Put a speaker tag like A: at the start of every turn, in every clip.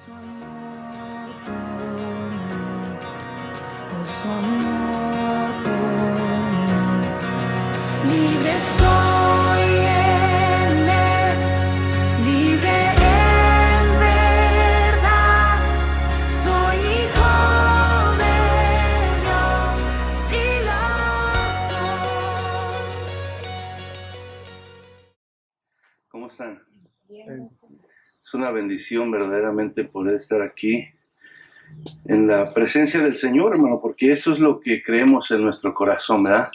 A: Su amor por mí, oh, su amor por mí. Libre soy en él, libre en verdad. Soy hijo de Dios, sí lo soy.
B: ¿Cómo están?
C: Bien.
B: Es una bendición verdaderamente poder estar aquí en la presencia del Señor, hermano, porque eso es lo que creemos en nuestro corazón, ¿verdad?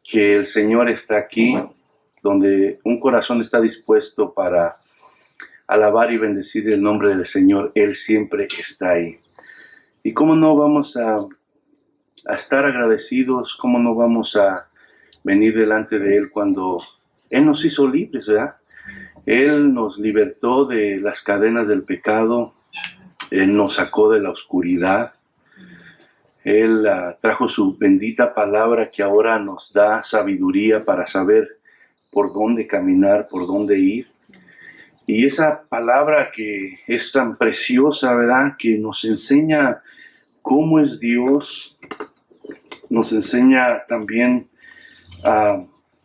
B: Que el Señor está aquí, donde un corazón está dispuesto para alabar y bendecir el nombre del Señor. Él siempre está ahí. ¿Y cómo no vamos a estar agradecidos? ¿Cómo no vamos a venir delante de Él cuando Él nos hizo libres, ¿verdad? Él nos libertó de las cadenas del pecado, Él nos sacó de la oscuridad, Él trajo su bendita palabra que ahora nos da sabiduría para saber por dónde caminar, por dónde ir. Y esa palabra que es tan preciosa, ¿verdad? Que nos enseña cómo es Dios, nos enseña también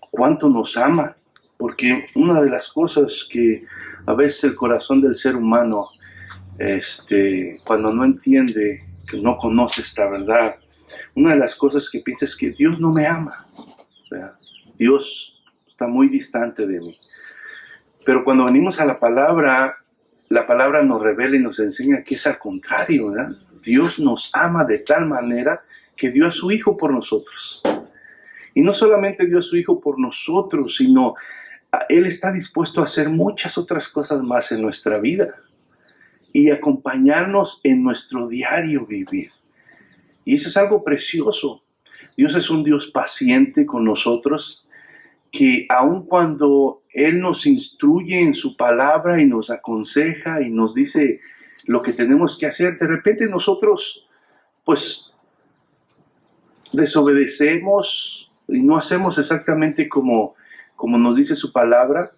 B: cuánto nos ama. Porque una de las cosas que a veces el corazón del ser humano, cuando no entiende, que no conoce esta verdad, una de las cosas que piensa es que Dios no me ama, ¿verdad? Dios está muy distante de mí. Pero cuando venimos a la palabra nos revela y nos enseña que es al contrario, ¿verdad? Dios nos ama de tal manera que dio a su Hijo por nosotros. Y no solamente dio a su Hijo por nosotros, sino Él está dispuesto a hacer muchas otras cosas más en nuestra vida y acompañarnos en nuestro diario vivir. Y eso es algo precioso. Dios es un Dios paciente con nosotros, que aun cuando Él nos instruye en su palabra y nos aconseja y nos dice lo que tenemos que hacer, de repente nosotros pues desobedecemos y no hacemos exactamente como nos dice su palabra,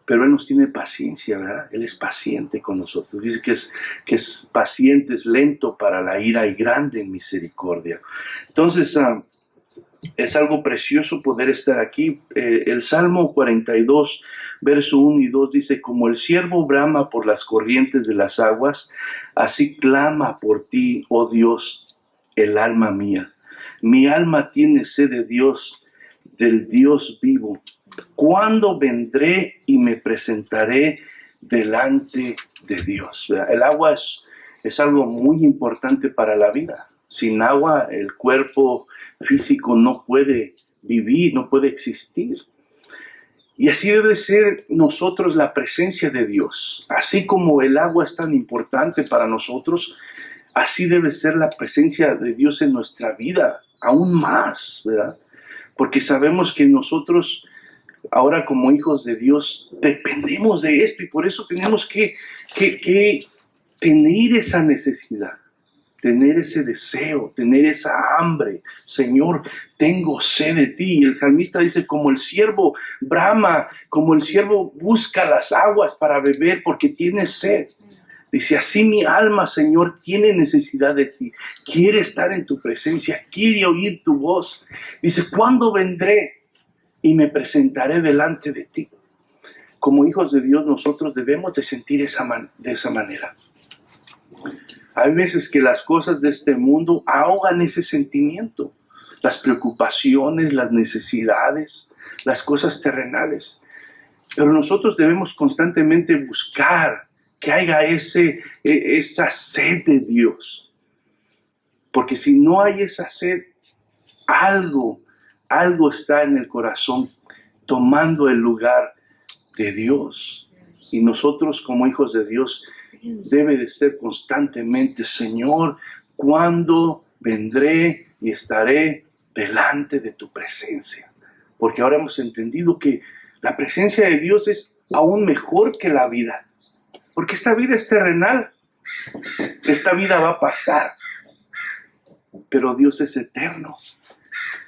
B: pero Él nos tiene paciencia, ¿verdad? Él es paciente con nosotros. Dice que es paciente, es lento para la ira y grande en misericordia. Entonces, es algo precioso poder estar aquí. El Salmo 42, verso 1 y 2 dice: como el ciervo brama por las corrientes de las aguas, así clama por ti, oh Dios, el alma mía. Mi alma tiene sed de Dios, del Dios vivo. ¿Cuándo vendré y me presentaré delante de Dios? El agua es algo muy importante para la vida. Sin agua el cuerpo físico no puede vivir, no puede existir. Y así debe ser nosotros la presencia de Dios. Así como el agua es tan importante para nosotros, así debe ser la presencia de Dios en nuestra vida, aún más, ¿verdad? Porque sabemos que nosotros, ahora como hijos de Dios, dependemos de esto y por eso tenemos que tener esa necesidad, tener ese deseo, tener esa hambre. Señor, tengo sed de ti. Y el salmista dice: como el ciervo brama, como el ciervo busca las aguas para beber porque tiene sed. Dice: así mi alma, Señor, tiene necesidad de ti. Quiere estar en tu presencia, quiere oír tu voz. Dice: ¿cuándo vendré y me presentaré delante de ti? Como hijos de Dios, nosotros debemos de sentir de esa manera. Hay veces que las cosas de este mundo ahogan ese sentimiento. Las preocupaciones, las necesidades, las cosas terrenales. Pero nosotros debemos constantemente buscar que haya esa sed de Dios. Porque si no hay esa sed, algo está en el corazón tomando el lugar de Dios. Y nosotros como hijos de Dios debe de ser constantemente: Señor, ¿cuándo vendré y estaré delante de tu presencia? Porque ahora hemos entendido que la presencia de Dios es aún mejor que la vida. Porque esta vida es terrenal. Esta vida va a pasar. Pero Dios es eterno.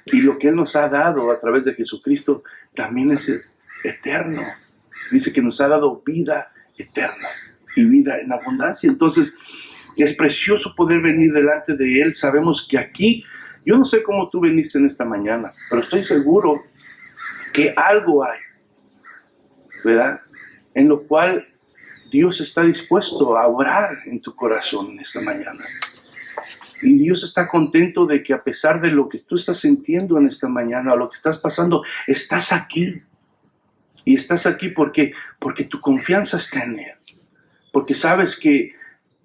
B: Y lo que Él nos ha dado a través de Jesucristo también es eterno. Dice que nos ha dado vida eterna. y vida en abundancia. Entonces, es precioso poder venir delante de Él. Sabemos que aquí, yo no sé cómo tú viniste en esta mañana, pero estoy seguro que algo hay, ¿verdad? En lo cual Dios está dispuesto a obrar en tu corazón en esta mañana. Y Dios está contento de que a pesar de lo que tú estás sintiendo en esta mañana, o lo que estás pasando, estás aquí. Y estás aquí porque tu confianza está en Él. Porque sabes que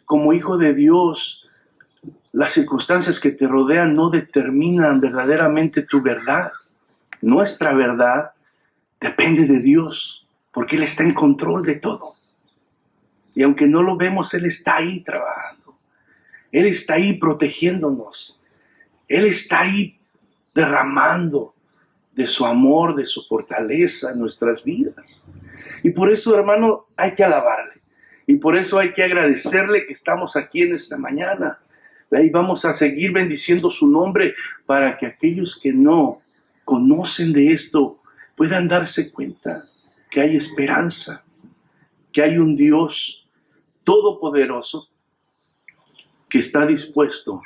B: como hijo de Dios, las circunstancias que te rodean no determinan verdaderamente tu verdad. Nuestra verdad depende de Dios, porque Él está en control de todo. Y aunque no lo vemos, Él está ahí trabajando. Él está ahí protegiéndonos. Él está ahí derramando de su amor, de su fortaleza en nuestras vidas. Y por eso, hermano, hay que alabarle. Y por eso hay que agradecerle que estamos aquí en esta mañana. Y vamos a seguir bendiciendo su nombre para que aquellos que no conocen de esto puedan darse cuenta que hay esperanza, que hay un Dios todopoderoso que está dispuesto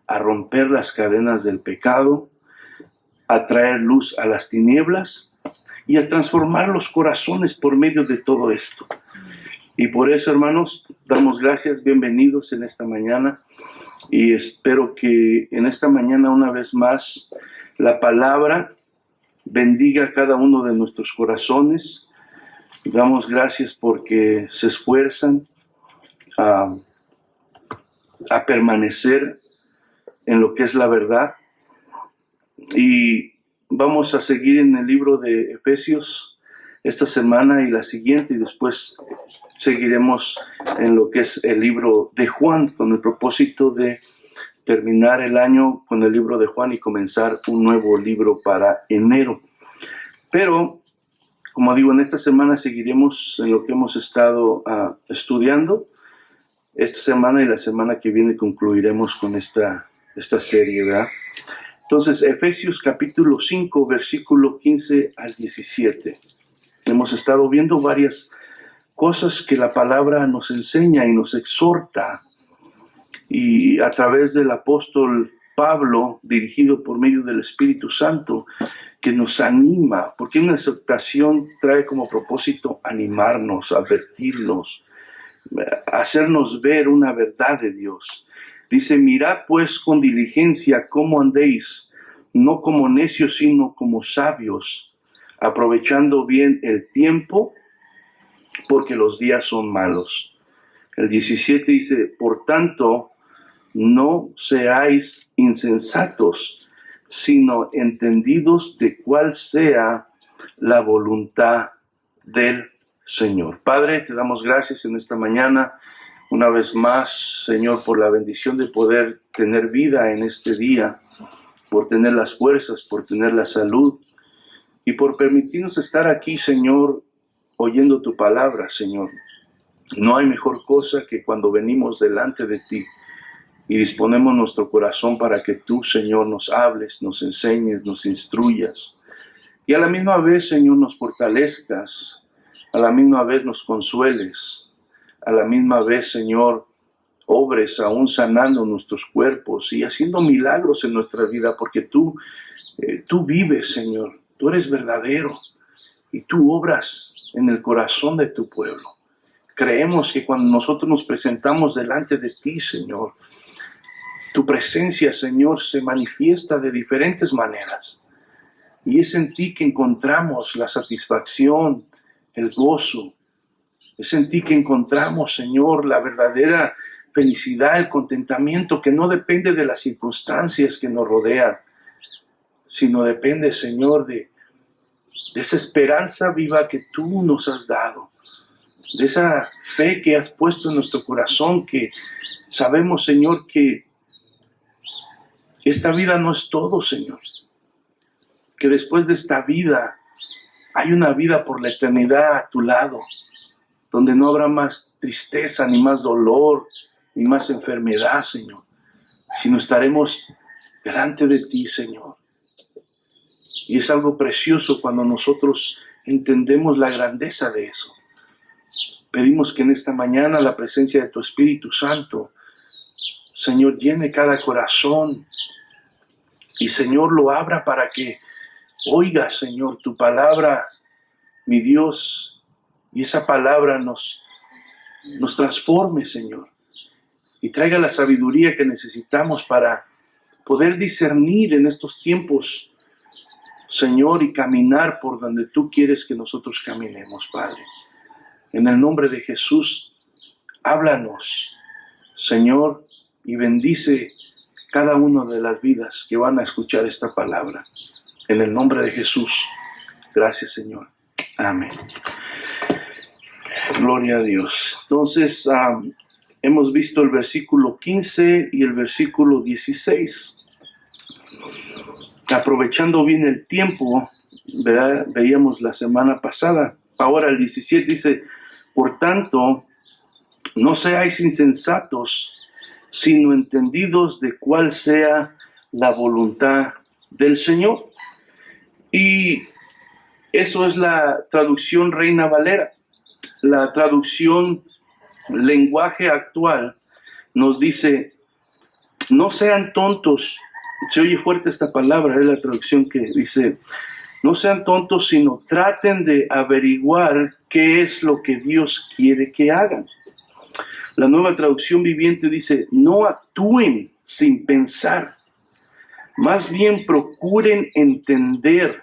B: a romper las cadenas del pecado, a traer luz a las tinieblas y a transformar los corazones por medio de todo esto. Y por eso, hermanos, damos gracias, bienvenidos en esta mañana. Y espero que en esta mañana, una vez más, la palabra bendiga a cada uno de nuestros corazones. Damos gracias porque se esfuerzan a permanecer en lo que es la verdad. Y vamos a seguir en el libro de Efesios esta semana y la siguiente, y después seguiremos en lo que es el libro de Juan, con el propósito de terminar el año con el libro de Juan y comenzar un nuevo libro para enero. Pero, como digo, en esta semana seguiremos en lo que hemos estado estudiando. Esta semana y la semana que viene concluiremos con esta serie, ¿verdad? Entonces, Efesios capítulo 5, versículo 15 al 17. Hemos estado viendo varias cosas que la palabra nos enseña y nos exhorta. Y a través del apóstol Pablo, dirigido por medio del Espíritu Santo, que nos anima, porque una exhortación trae como propósito animarnos, advertirnos, hacernos ver una verdad de Dios. Dice, mirad pues con diligencia cómo andéis, no como necios, sino como sabios, aprovechando bien el tiempo, porque los días son malos. El 17 dice, por tanto, no seáis insensatos, sino entendidos de cuál sea la voluntad del Señor. Padre, te damos gracias en esta mañana, una vez más, Señor, por la bendición de poder tener vida en este día, por tener las fuerzas, por tener la salud, y por permitirnos estar aquí, Señor, oyendo tu palabra, Señor. No hay mejor cosa que cuando venimos delante de ti y disponemos nuestro corazón para que tú, Señor, nos hables, nos enseñes, nos instruyas. Y a la misma vez, Señor, nos fortalezcas, a la misma vez nos consueles, a la misma vez, Señor, obres aún sanando nuestros cuerpos y haciendo milagros en nuestra vida, porque tú vives, Señor. Tú eres verdadero y tú obras en el corazón de tu pueblo. Creemos que cuando nosotros nos presentamos delante de ti, Señor, tu presencia, Señor, se manifiesta de diferentes maneras. Y es en ti que encontramos la satisfacción, el gozo. Es en ti que encontramos, Señor, la verdadera felicidad, el contentamiento que no depende de las circunstancias que nos rodean, sino depende, Señor, de esa esperanza viva que tú nos has dado, de esa fe que has puesto en nuestro corazón, que sabemos, Señor, que esta vida no es todo, Señor, que después de esta vida hay una vida por la eternidad a tu lado, donde no habrá más tristeza, ni más dolor, ni más enfermedad, Señor, sino estaremos delante de ti, Señor. Y es algo precioso cuando nosotros entendemos la grandeza de eso. Pedimos que en esta mañana la presencia de tu Espíritu Santo, Señor, llene cada corazón y, Señor, lo abra para que oiga, Señor, tu palabra, mi Dios, y esa palabra nos transforme, Señor, y traiga la sabiduría que necesitamos para poder discernir en estos tiempos, Señor, y caminar por donde tú quieres que nosotros caminemos, Padre. En el nombre de Jesús, háblanos, Señor, y bendice cada una de las vidas que van a escuchar esta palabra. En el nombre de Jesús, gracias, Señor. Amén. Gloria a Dios. Entonces, hemos visto el versículo 15 y el versículo 16. Aprovechando bien el tiempo, ¿verdad? Veíamos la semana pasada. Ahora el 17 dice, por tanto, no seáis insensatos, sino entendidos de cuál sea la voluntad del Señor. Y eso es la traducción Reina Valera. La traducción lenguaje actual nos dice, no sean tontos. Se oye fuerte esta palabra, es la traducción que dice, no sean tontos, sino traten de averiguar qué es lo que Dios quiere que hagan. La Nueva Traducción Viviente dice, no actúen sin pensar, más bien procuren entender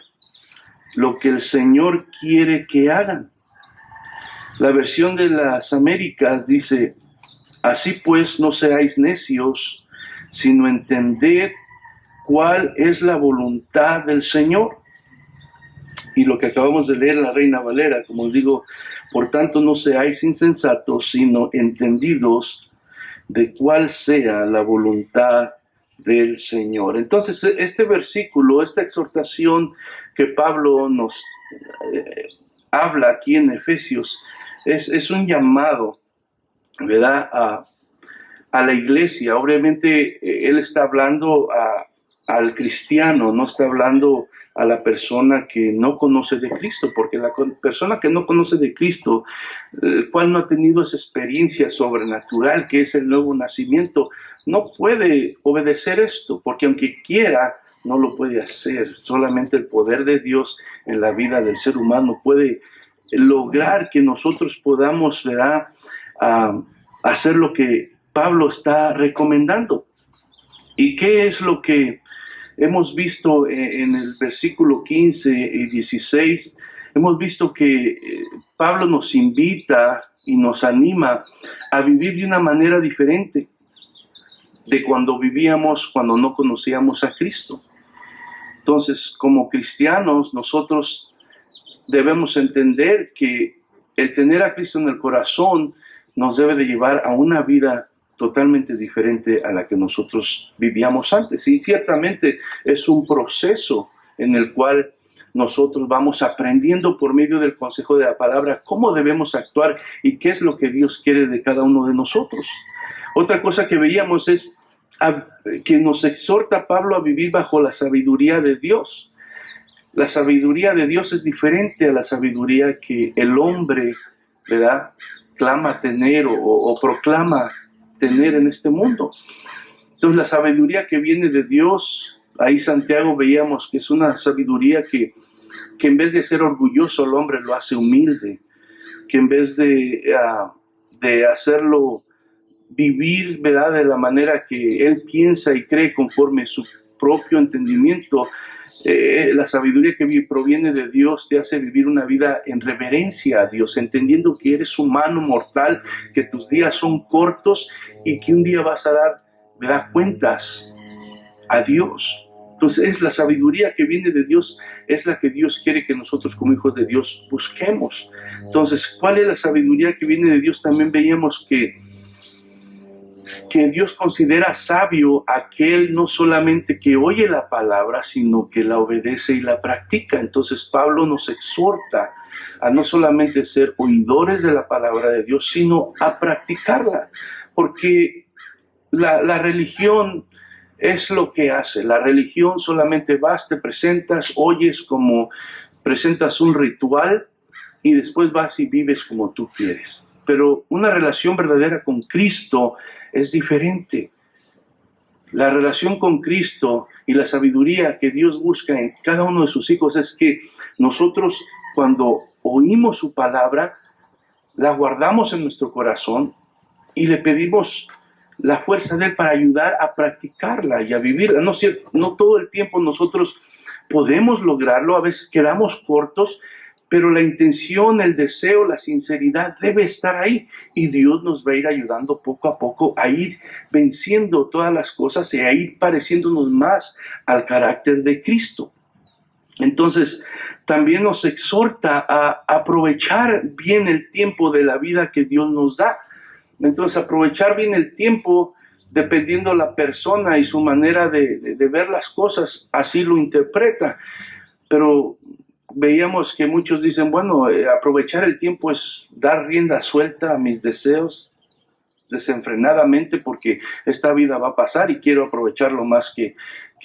B: lo que el Señor quiere que hagan. La versión de las Américas dice, así pues no seáis necios, sino entended cuál es la voluntad del Señor. Y lo que acabamos de leer en la Reina Valera, como os digo, por tanto no seáis insensatos, sino entendidos de cuál sea la voluntad del Señor. Entonces, este versículo, esta exhortación que Pablo nos habla aquí en Efesios, es un llamado, ¿verdad?, a la iglesia. Obviamente, él está hablando al cristiano, no está hablando a la persona que no conoce de Cristo, porque la persona que no conoce de Cristo, el cual no ha tenido esa experiencia sobrenatural que es el nuevo nacimiento, no puede obedecer esto, porque aunque quiera, no lo puede hacer. Solamente el poder de Dios en la vida del ser humano puede lograr que nosotros podamos, ¿verdad?, hacer lo que Pablo está recomendando. ¿Y qué es lo que hemos visto en el versículo 15 y 16? Hemos visto que Pablo nos invita y nos anima a vivir de una manera diferente de cuando vivíamos, cuando no conocíamos a Cristo. Entonces, como cristianos, nosotros debemos entender que el tener a Cristo en el corazón nos debe de llevar a una vida totalmente diferente a la que nosotros vivíamos antes. Y ciertamente es un proceso en el cual nosotros vamos aprendiendo por medio del consejo de la palabra cómo debemos actuar y qué es lo que Dios quiere de cada uno de nosotros. Otra cosa que veíamos es que nos exhorta Pablo a vivir bajo la sabiduría de Dios. La sabiduría de Dios es diferente a la sabiduría que el hombre, ¿verdad?, clama tener o proclama tener en este mundo. Entonces, la sabiduría que viene de Dios, ahí Santiago veíamos que es una sabiduría que en vez de ser orgulloso el hombre lo hace humilde, que en vez de hacerlo vivir, ¿verdad?, de la manera que él piensa y cree conforme su propio entendimiento, la sabiduría que proviene de Dios te hace vivir una vida en reverencia a Dios, entendiendo que eres humano, mortal, que tus días son cortos y que un día vas a dar cuentas a Dios. Entonces, es la sabiduría que viene de Dios, es la que Dios quiere que nosotros como hijos de Dios busquemos. Entonces, ¿cuál es la sabiduría que viene de Dios? También veíamos que Dios considera sabio aquel no solamente que oye la palabra, sino que la obedece y la practica. Entonces Pablo nos exhorta a no solamente ser oidores de la palabra de Dios, sino a practicarla, porque la religión es lo que hace. La religión solamente vas, te presentas, oyes como presentas un ritual y después vas y vives como tú quieres. pero una relación verdadera con Cristo es diferente. La relación con Cristo y la sabiduría que Dios busca en cada uno de sus hijos es que nosotros, cuando oímos su palabra, la guardamos en nuestro corazón y le pedimos la fuerza de Él para ayudar a practicarla y a vivirla. No todo el tiempo nosotros podemos lograrlo, a veces quedamos cortos, pero la intención, el deseo, la sinceridad debe estar ahí y Dios nos va a ir ayudando poco a poco a ir venciendo todas las cosas y a ir pareciéndonos más al carácter de Cristo. Entonces, también nos exhorta a aprovechar bien el tiempo de la vida que Dios nos da. Entonces, aprovechar bien el tiempo, dependiendo la persona y su manera de ver las cosas, así lo interpreta. Pero veíamos que muchos dicen, bueno, aprovechar el tiempo es dar rienda suelta a mis deseos desenfrenadamente porque esta vida va a pasar y quiero aprovechar lo más que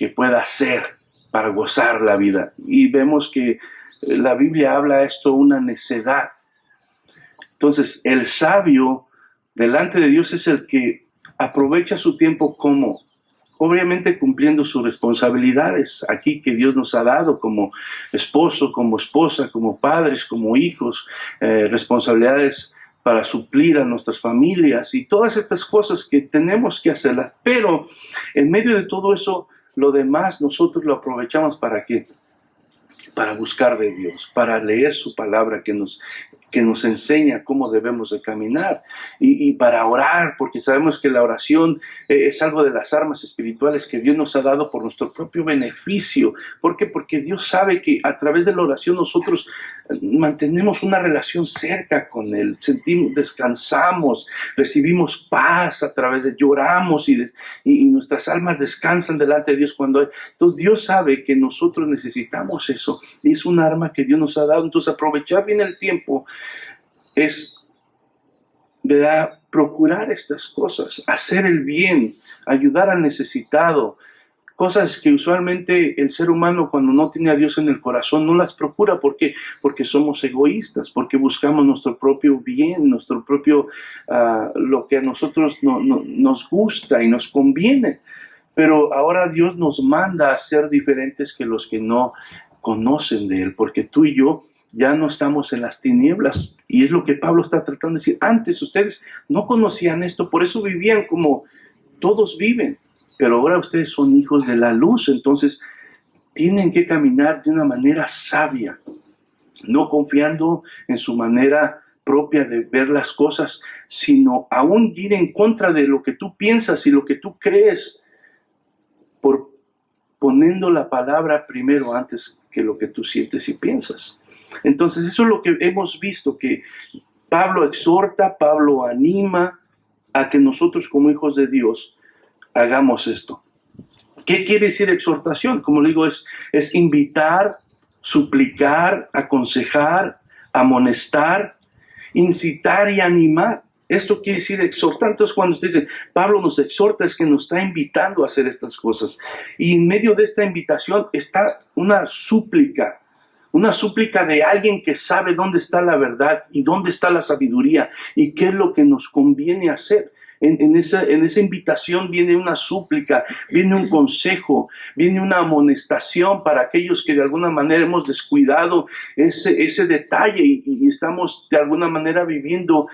B: pueda ser para gozar la vida. Y vemos que la Biblia habla esto una necedad. Entonces, el sabio delante de Dios es el que aprovecha su tiempo como, obviamente cumpliendo sus responsabilidades aquí que Dios nos ha dado como esposo, como esposa, como padres, como hijos, responsabilidades para suplir a nuestras familias y todas estas cosas que tenemos que hacerlas. Pero en medio de todo eso, lo demás nosotros lo aprovechamos ¿para qué? Para buscar de Dios, para leer su palabra que nos enseña cómo debemos de caminar y para orar, porque sabemos que la oración es algo de las armas espirituales que Dios nos ha dado por nuestro propio beneficio. ¿Por qué? Porque Dios sabe que a través de la oración nosotros mantenemos una relación cerca con Él, descansamos, recibimos paz a través de lloramos y nuestras almas descansan delante de Dios entonces Dios sabe que nosotros necesitamos eso y es un arma que Dios nos ha dado. Entonces aprovechar bien el tiempo es, ¿verdad?, procurar estas cosas, hacer el bien, ayudar al necesitado, cosas que usualmente el ser humano cuando no tiene a Dios en el corazón no las procura. ¿Por qué? Porque somos egoístas, porque buscamos nuestro propio bien, nuestro propio, lo que a nosotros nos gusta y nos conviene. Pero ahora Dios nos manda a ser diferentes que los que no conocen de Él, porque tú y yo ya no estamos en las tinieblas. Y es lo que Pablo está tratando de decir. Antes ustedes no conocían esto, por eso vivían como todos viven. Pero ahora ustedes son hijos de la luz, entonces tienen que caminar de una manera sabia, no confiando en su manera propia de ver las cosas, sino aún ir en contra de lo que tú piensas y lo que tú crees, por poniendo la palabra primero antes que lo que tú sientes y piensas. Entonces eso es lo que hemos visto, que Pablo exhorta, Pablo anima a que nosotros como hijos de Dios hagamos esto. ¿Qué quiere decir exhortación? Como le digo, es invitar, suplicar, aconsejar, amonestar, incitar y animar. Esto quiere decir exhortar. Entonces cuando usted dice, Pablo nos exhorta, es que nos está invitando a hacer estas cosas. Y en medio de esta invitación está una súplica de alguien que sabe dónde está la verdad y dónde está la sabiduría y qué es lo que nos conviene hacer. En esa invitación viene una súplica, viene un consejo, viene una amonestación para aquellos que de alguna manera hemos descuidado ese detalle y estamos de alguna manera viviendo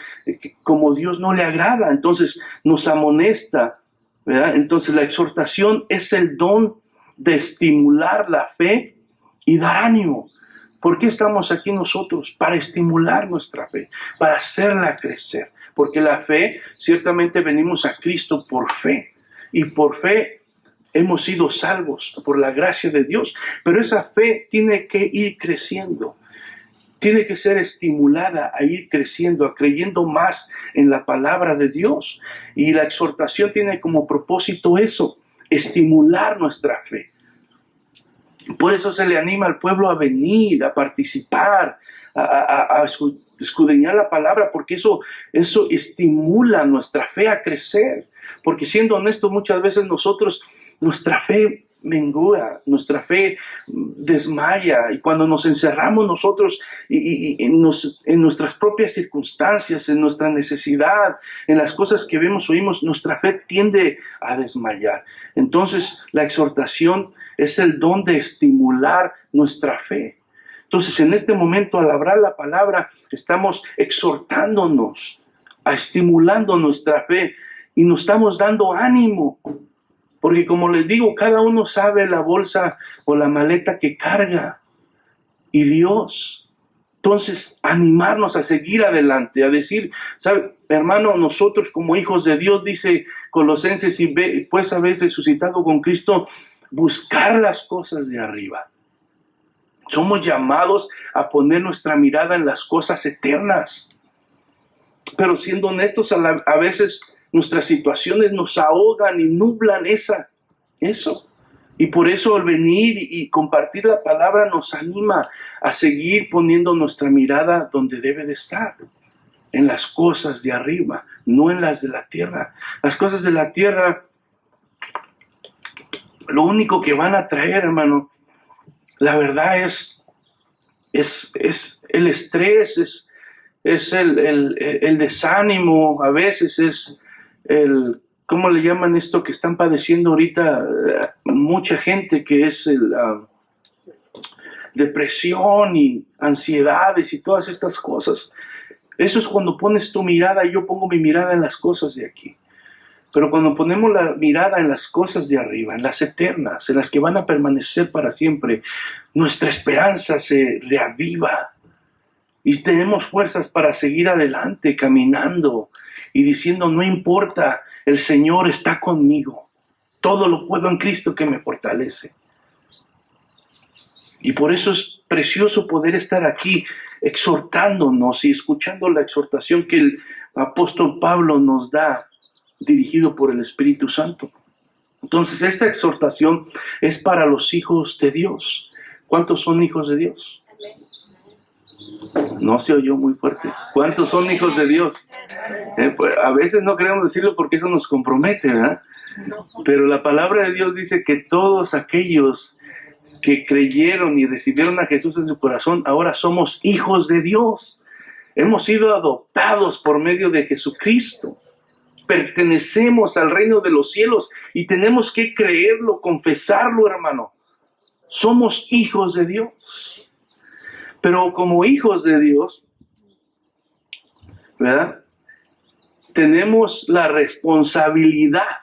B: como Dios no le agrada. Entonces nos amonesta, ¿verdad? Entonces la exhortación es el don de estimular la fe y dar ánimo. ¿Por qué estamos aquí nosotros? Para estimular nuestra fe, para hacerla crecer. Porque la fe, ciertamente venimos a Cristo por fe. Y por fe hemos sido salvos por la gracia de Dios. Pero esa fe tiene que ir creciendo. Tiene que ser estimulada a ir creciendo, a creyendo más en la palabra de Dios. Y la exhortación tiene como propósito eso, estimular nuestra fe. Por eso se le anima al pueblo a venir, a participar, a escudriñar la palabra, porque eso estimula nuestra fe a crecer. Porque siendo honestos, muchas veces nuestra fe mengua, nuestra fe desmaya, y cuando nos encerramos nosotros en nuestras propias circunstancias, en nuestra necesidad, en las cosas que vemos, oímos, nuestra fe tiende a desmayar. Entonces, la exhortación es el don de estimular nuestra fe. Entonces, en este momento, al hablar la palabra, estamos exhortándonos, estimulando nuestra fe, y nos estamos dando ánimo. Porque como les digo, cada uno sabe la bolsa o la maleta que carga. Y Dios, entonces, animarnos a seguir adelante, a decir, ¿sabe, hermano? Nosotros como hijos de Dios, dice Colosenses, y pues habéis resucitado con Cristo, buscar las cosas de arriba. Somos llamados a poner nuestra mirada en las cosas eternas. Pero siendo honestos, a veces nuestras situaciones nos ahogan y nublan eso. Y por eso el venir y compartir la palabra nos anima a seguir poniendo nuestra mirada donde debe de estar, en las cosas de arriba, no en las de la tierra. Las cosas de la tierra, lo único que van a traer, hermano, la verdad es el estrés, es el desánimo, a veces es ¿cómo le llaman esto que están padeciendo ahorita mucha gente? Que es depresión y ansiedades y todas estas cosas. Eso es cuando pones tu mirada, y yo pongo mi mirada en las cosas de aquí. Pero cuando ponemos la mirada en las cosas de arriba, en las eternas, en las que van a permanecer para siempre, nuestra esperanza se reaviva. Y tenemos fuerzas para seguir adelante, caminando y diciendo, no importa, el Señor está conmigo. Todo lo puedo en Cristo que me fortalece. Y por eso es precioso poder estar aquí exhortándonos y escuchando la exhortación que el apóstol Pablo nos da, dirigido por el Espíritu Santo. Entonces, esta exhortación es para los hijos de Dios. ¿Cuántos son hijos de Dios? No se oyó muy fuerte. ¿Cuántos son hijos de Dios? Pues, a veces no queremos decirlo porque eso nos compromete, ¿verdad? Pero la palabra de Dios dice que todos aquellos que creyeron y recibieron a Jesús en su corazón, ahora somos hijos de Dios. Hemos sido adoptados por medio de Jesucristo. Pertenecemos al reino de los cielos y tenemos que creerlo, confesarlo, hermano. Somos hijos de Dios. Pero como hijos de Dios, ¿verdad? Tenemos la responsabilidad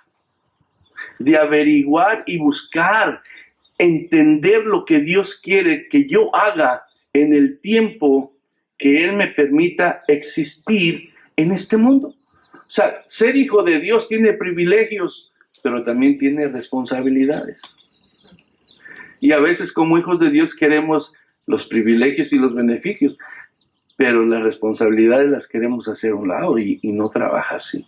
B: de averiguar y buscar, entender lo que Dios quiere que yo haga en el tiempo que Él me permita existir en este mundo. O sea, ser hijo de Dios tiene privilegios, pero también tiene responsabilidades. Y a veces como hijos de Dios queremos los privilegios y los beneficios, pero las responsabilidades las queremos hacer a un lado y no trabaja así.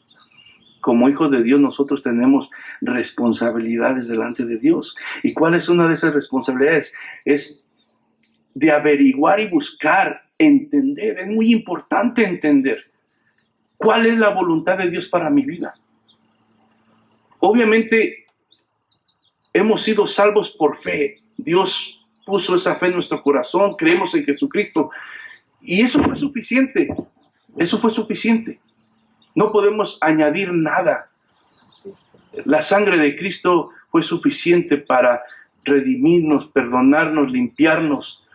B: Como hijos de Dios nosotros tenemos responsabilidades delante de Dios. ¿Y cuál es una de esas responsabilidades? Es de averiguar y buscar, entender. Es muy importante entender cuál es la voluntad de Dios para mi vida. Obviamente hemos sido salvos por fe. Dios puso esa fe en nuestro corazón, creemos en Jesucristo. Y eso fue suficiente. Eso fue suficiente. No podemos añadir nada. La sangre de Cristo fue suficiente para redimirnos, perdonarnos, limpiarnos.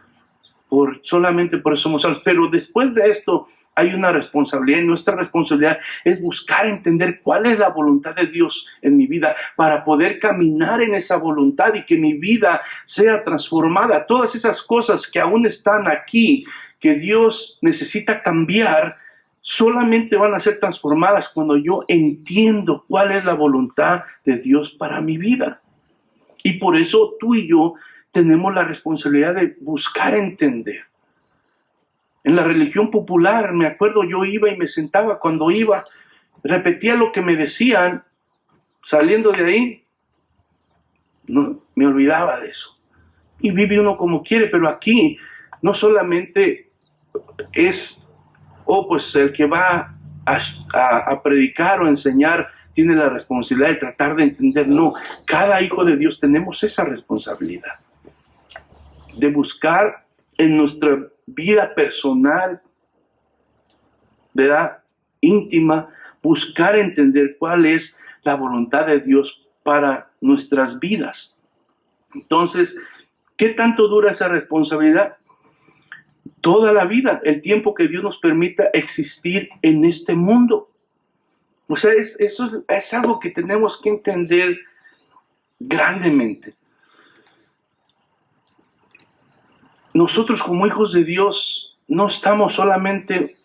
B: Solamente por eso somos salvos. Pero después de esto hay una responsabilidad, y nuestra responsabilidad es buscar entender cuál es la voluntad de Dios en mi vida para poder caminar en esa voluntad y que mi vida sea transformada. Todas esas cosas que aún están aquí, que Dios necesita cambiar, solamente van a ser transformadas cuando yo entiendo cuál es la voluntad de Dios para mi vida. Y por eso tú y yo tenemos la responsabilidad de buscar entender. En la religión popular, me acuerdo, yo iba y me sentaba, cuando iba, repetía lo que me decían, saliendo de ahí, no, me olvidaba de eso. Y vive uno como quiere, pero aquí no solamente es, pues el que va a predicar o enseñar tiene la responsabilidad de tratar de entender. No, cada hijo de Dios tenemos esa responsabilidad de buscar en nuestra vida personal, ¿verdad?, íntima, buscar entender cuál es la voluntad de Dios para nuestras vidas. Entonces, ¿qué tanto dura esa responsabilidad? Toda la vida, el tiempo que Dios nos permita existir en este mundo. O sea, eso es algo que tenemos que entender grandemente. Nosotros como hijos de Dios no estamos solamente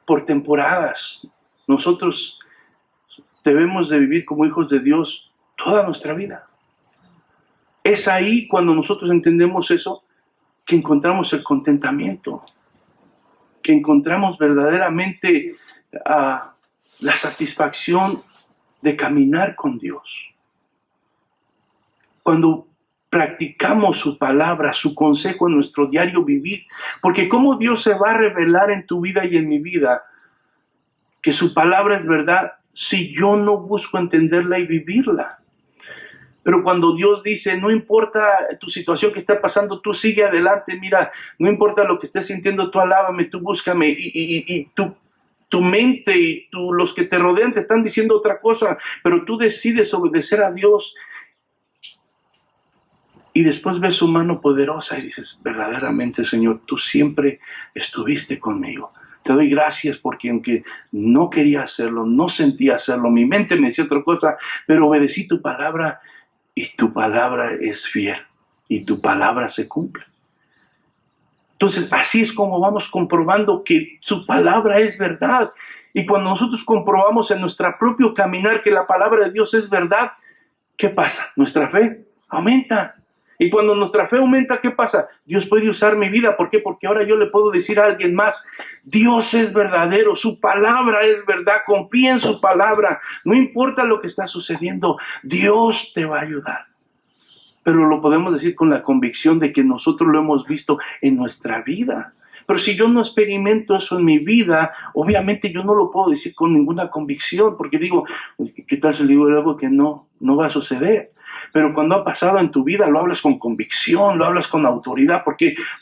B: por temporadas. Nosotros debemos de vivir como hijos de Dios toda nuestra vida. Es ahí cuando nosotros entendemos eso que encontramos el contentamiento, que encontramos verdaderamente la satisfacción de caminar con Dios. Cuando practicamos su palabra, su consejo en nuestro diario vivir, porque cómo Dios se va a revelar en tu vida y en mi vida que su palabra es verdad si yo no busco entenderla y vivirla. Pero cuando Dios dice, no importa tu situación que está pasando, tú sigue adelante, mira, no importa lo que estés sintiendo, tú alábame, tú búscame, y tu mente y los que te rodean te están diciendo otra cosa, pero tú decides obedecer a Dios. Y después ves su mano poderosa y dices, verdaderamente, Señor, tú siempre estuviste conmigo. Te doy gracias porque aunque no quería hacerlo, no sentía hacerlo, mi mente me decía otra cosa, pero obedecí tu palabra y tu palabra es fiel y tu palabra se cumple. Entonces, así es como vamos comprobando que su palabra es verdad. Y cuando nosotros comprobamos en nuestro propio caminar que la palabra de Dios es verdad, ¿qué pasa? Nuestra fe aumenta. Y cuando nuestra fe aumenta, ¿qué pasa? Dios puede usar mi vida. ¿Por qué? Porque ahora yo le puedo decir a alguien más, Dios es verdadero, su palabra es verdad, confía en su palabra. No importa lo que está sucediendo, Dios te va a ayudar. Pero lo podemos decir con la convicción de que nosotros lo hemos visto en nuestra vida. Pero si yo no experimento eso en mi vida, obviamente yo no lo puedo decir con ninguna convicción, porque digo, ¿qué tal si le digo algo que no va a suceder? Pero cuando ha pasado en tu vida, lo hablas con convicción, lo hablas con autoridad,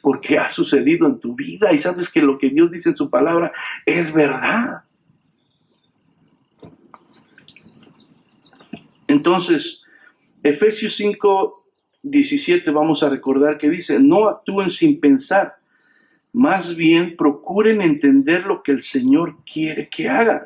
B: porque ha sucedido en tu vida y sabes que lo que Dios dice en su palabra es verdad. Entonces, Efesios 5:17 vamos a recordar que dice, no actúen sin pensar, más bien procuren entender lo que el Señor quiere que hagan.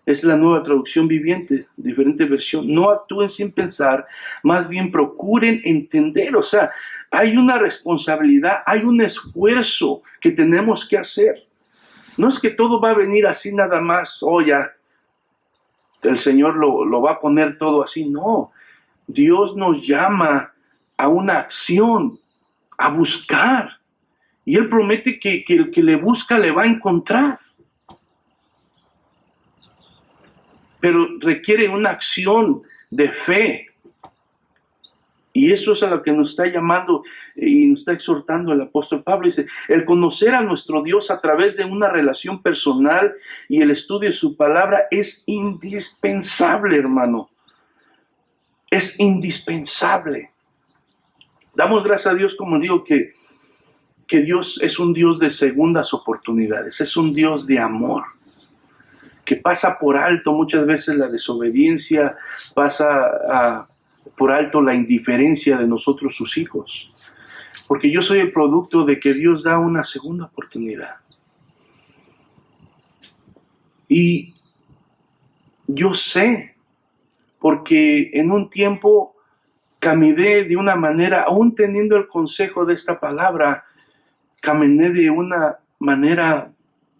B: Es la Nueva Traducción Viviente, diferente versión. No actúen sin pensar, más bien procuren entender. O sea, hay una responsabilidad, hay un esfuerzo que tenemos que hacer. No es que todo va a venir así nada más, ya, el Señor lo va a poner todo así. No, Dios nos llama a una acción, a buscar. Y Él promete que el que le busca le va a encontrar. Pero requiere una acción de fe. Y eso es a lo que nos está llamando y nos está exhortando el apóstol Pablo. Dice, el conocer a nuestro Dios a través de una relación personal y el estudio de su palabra es indispensable, hermano. Es indispensable. Damos gracias a Dios, como digo, que Dios es un Dios de segundas oportunidades. Es un Dios de amor, que pasa por alto muchas veces la desobediencia, pasa por alto la indiferencia de nosotros sus hijos. Porque yo soy el producto de que Dios da una segunda oportunidad. Y yo sé, porque en un tiempo caminé de una manera, aún teniendo el consejo de esta palabra, caminé de una manera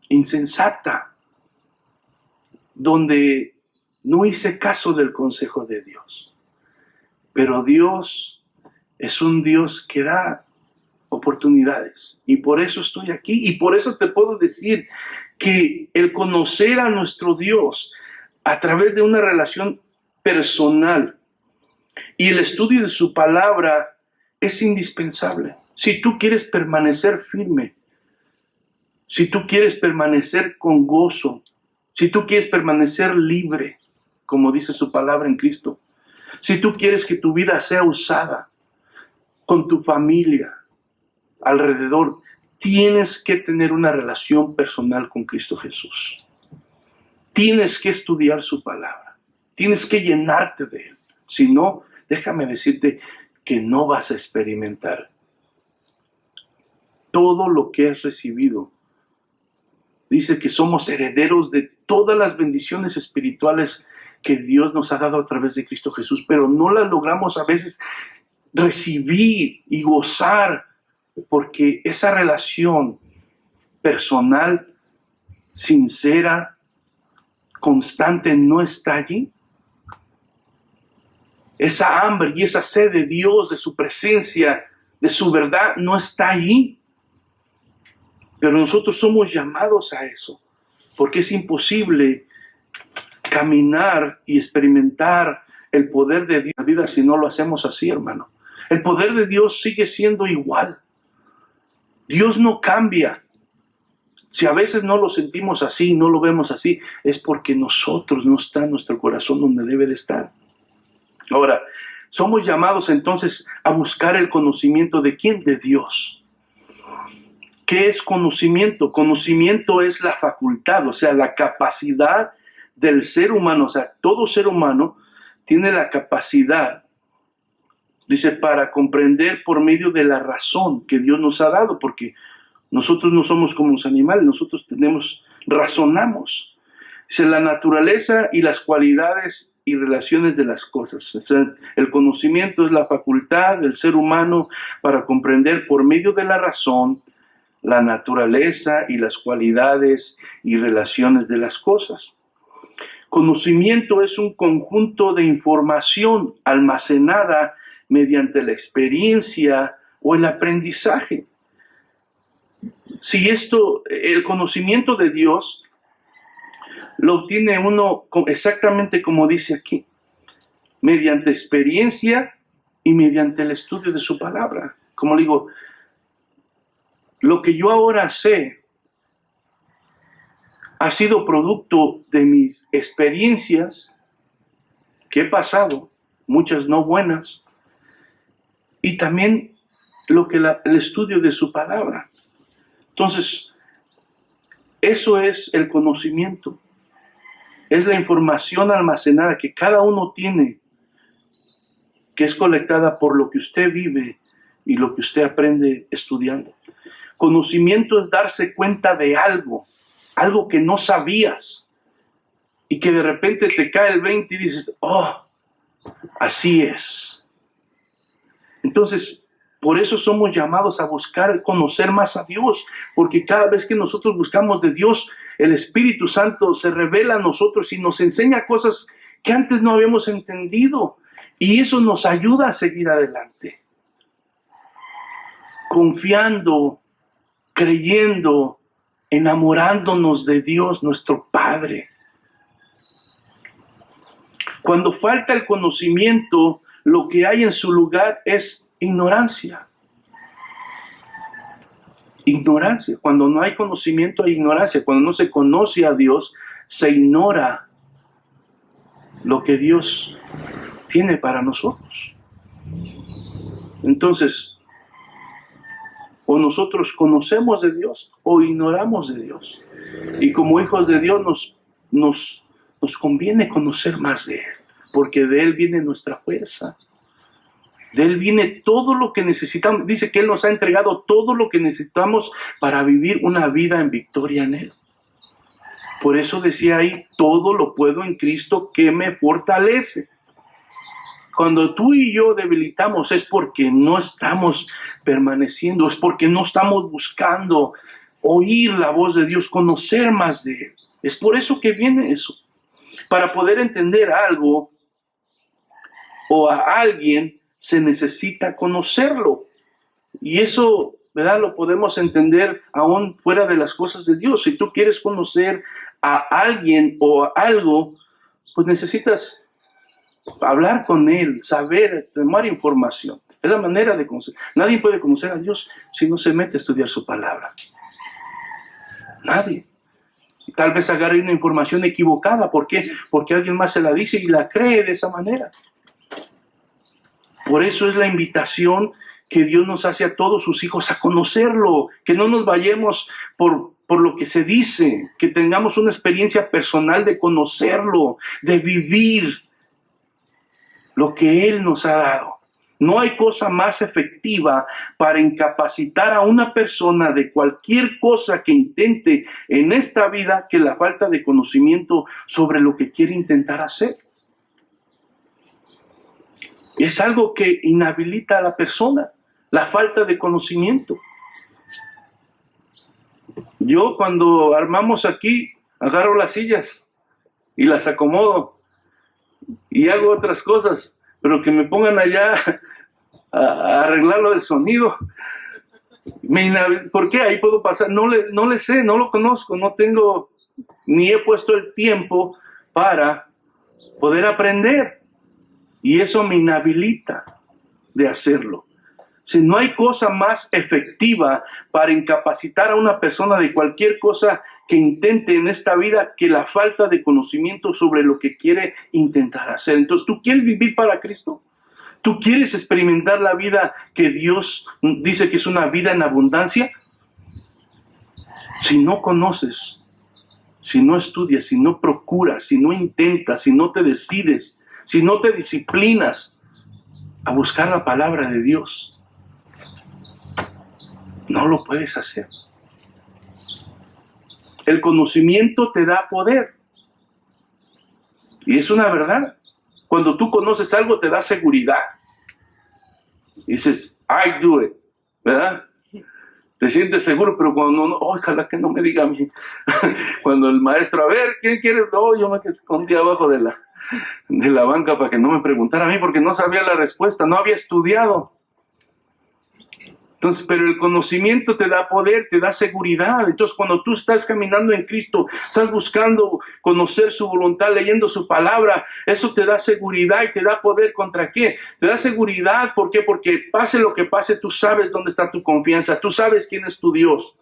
B: insensata, donde no hice caso del consejo de Dios. Pero Dios es un Dios que da oportunidades. Y por eso estoy aquí. Y por eso te puedo decir que el conocer a nuestro Dios a través de una relación personal y el estudio de su palabra es indispensable. Si tú quieres permanecer firme, si tú quieres permanecer con gozo, si tú quieres permanecer libre, como dice su palabra en Cristo. Si tú quieres que tu vida sea usada con tu familia alrededor, tienes que tener una relación personal con Cristo Jesús. Tienes que estudiar su palabra. Tienes que llenarte de Él. Si no, déjame decirte que no vas a experimentar todo lo que has recibido. Dice que somos herederos de todas las bendiciones espirituales que Dios nos ha dado a través de Cristo Jesús, pero no las logramos a veces recibir y gozar porque esa relación personal, sincera, constante no está allí. Esa hambre y esa sed de Dios, de su presencia, de su verdad, no está allí. Pero nosotros somos llamados a eso, porque es imposible caminar y experimentar el poder de Dios en la vida si no lo hacemos así, hermano. El poder de Dios sigue siendo igual. Dios no cambia. Si a veces no lo sentimos así, no lo vemos así, es porque nosotros no está nuestro corazón donde debe de estar. Ahora, somos llamados entonces a buscar el conocimiento de ¿quién? De Dios. ¿Qué es conocimiento? Conocimiento es la facultad, o sea, la capacidad del ser humano. O sea, todo ser humano tiene la capacidad, dice, para comprender por medio de la razón que Dios nos ha dado, porque nosotros no somos como los animales, nosotros razonamos. Dice, la naturaleza y las cualidades y relaciones de las cosas. O sea, el conocimiento es la facultad del ser humano para comprender por medio de la razón la naturaleza y las cualidades y relaciones de las cosas. Conocimiento es un conjunto de información almacenada mediante la experiencia o el aprendizaje. Si el conocimiento de Dios lo obtiene uno exactamente como dice aquí, mediante experiencia y mediante el estudio de su palabra. Como digo, lo que yo ahora sé ha sido producto de mis experiencias que he pasado, muchas no buenas, y también el estudio de su palabra. Entonces, eso es el conocimiento. Es la información almacenada que cada uno tiene, que es colectada por lo que usted vive y lo que usted aprende estudiando. Conocimiento es darse cuenta de algo que no sabías y que de repente te cae el 20 y dices, oh, así es. Entonces, por eso somos llamados a buscar conocer más a Dios, porque cada vez que nosotros buscamos de Dios, el Espíritu Santo se revela a nosotros y nos enseña cosas que antes no habíamos entendido, y eso nos ayuda a seguir adelante, confiando, creyendo, enamorándonos de Dios, nuestro Padre. Cuando falta el conocimiento, lo que hay en su lugar es ignorancia. Ignorancia. Cuando no hay conocimiento hay ignorancia. Cuando no se conoce a Dios, se ignora lo que Dios tiene para nosotros. Entonces, o nosotros conocemos de Dios o ignoramos de Dios. Y como hijos de Dios nos conviene conocer más de Él, porque de Él viene nuestra fuerza. De Él viene todo lo que necesitamos. Dice que Él nos ha entregado todo lo que necesitamos para vivir una vida en victoria en Él. Por eso decía ahí, todo lo puedo en Cristo que me fortalece. Cuando tú y yo debilitamos es porque no estamos permaneciendo, es porque no estamos buscando oír la voz de Dios, conocer más de Él. Es por eso que viene eso. Para poder entender algo o a alguien, se necesita conocerlo. Y eso, ¿verdad? Lo podemos entender aún fuera de las cosas de Dios. Si tú quieres conocer a alguien o a algo, pues necesitas hablar con Él, saber, tomar información. Es la manera de conocer. Nadie puede conocer a Dios si no se mete a estudiar su palabra. Nadie. tal vez agarre una información equivocada. ¿Por qué? Porque alguien más se la dice y la cree de esa manera. Por eso es la invitación que Dios nos hace a todos sus hijos a conocerlo, que no nos vayamos por lo que se dice, que tengamos una experiencia personal de conocerlo, de vivir lo que Él nos ha dado. No hay cosa más efectiva para incapacitar a una persona de cualquier cosa que intente en esta vida que la falta de conocimiento sobre lo que quiere intentar hacer. Es algo que inhabilita a la persona, la falta de conocimiento. Yo cuando armamos aquí, agarro las sillas y las acomodo y hago otras cosas, pero que me pongan allá a arreglar lo del sonido. ¿Por qué? Ahí puedo pasar. No le sé, no lo conozco, no tengo, ni he puesto el tiempo para poder aprender. Y eso me inhabilita de hacerlo. Si no hay cosa más efectiva para incapacitar a una persona de cualquier cosa que intente en esta vida que la falta de conocimiento sobre lo que quiere intentar hacer. Entonces, ¿tú quieres vivir para Cristo? ¿Tú quieres experimentar la vida que Dios dice que es una vida en abundancia? Si no conoces, si no estudias, si no procuras, si no intentas, si no te decides, si no te disciplinas a buscar la palabra de Dios, no lo puedes hacer. El conocimiento te da poder. Y es una verdad. Cuando tú conoces algo te da seguridad. Dices, I do it, ¿verdad? Te sientes seguro, pero cuando no, ojalá que no me diga a mí. Cuando el maestro, a ver, ¿quién quiere? No, yo me escondí abajo de la banca para que no me preguntara a mí porque no sabía la respuesta, no había estudiado. Entonces, pero el conocimiento te da poder, te da seguridad. Entonces, cuando tú estás caminando en Cristo, estás buscando conocer su voluntad, leyendo su palabra, eso te da seguridad y te da poder. ¿Contra qué? Te da seguridad, ¿por qué? Porque pase lo que pase, tú sabes dónde está tu confianza, tú sabes quién es tu Dios.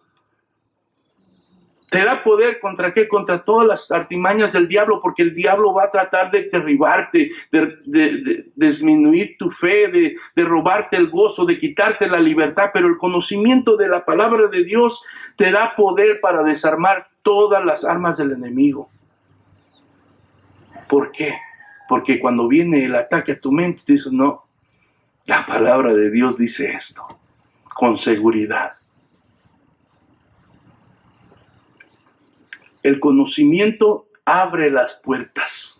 B: Te da poder, ¿contra qué? Contra todas las artimañas del diablo, porque el diablo va a tratar de derribarte, de disminuir tu fe, de robarte el gozo, de quitarte la libertad, pero el conocimiento de la palabra de Dios te da poder para desarmar todas las armas del enemigo. ¿Por qué? Porque cuando viene el ataque a tu mente, te dices, no, la palabra de Dios dice esto, con seguridad. El conocimiento abre las puertas.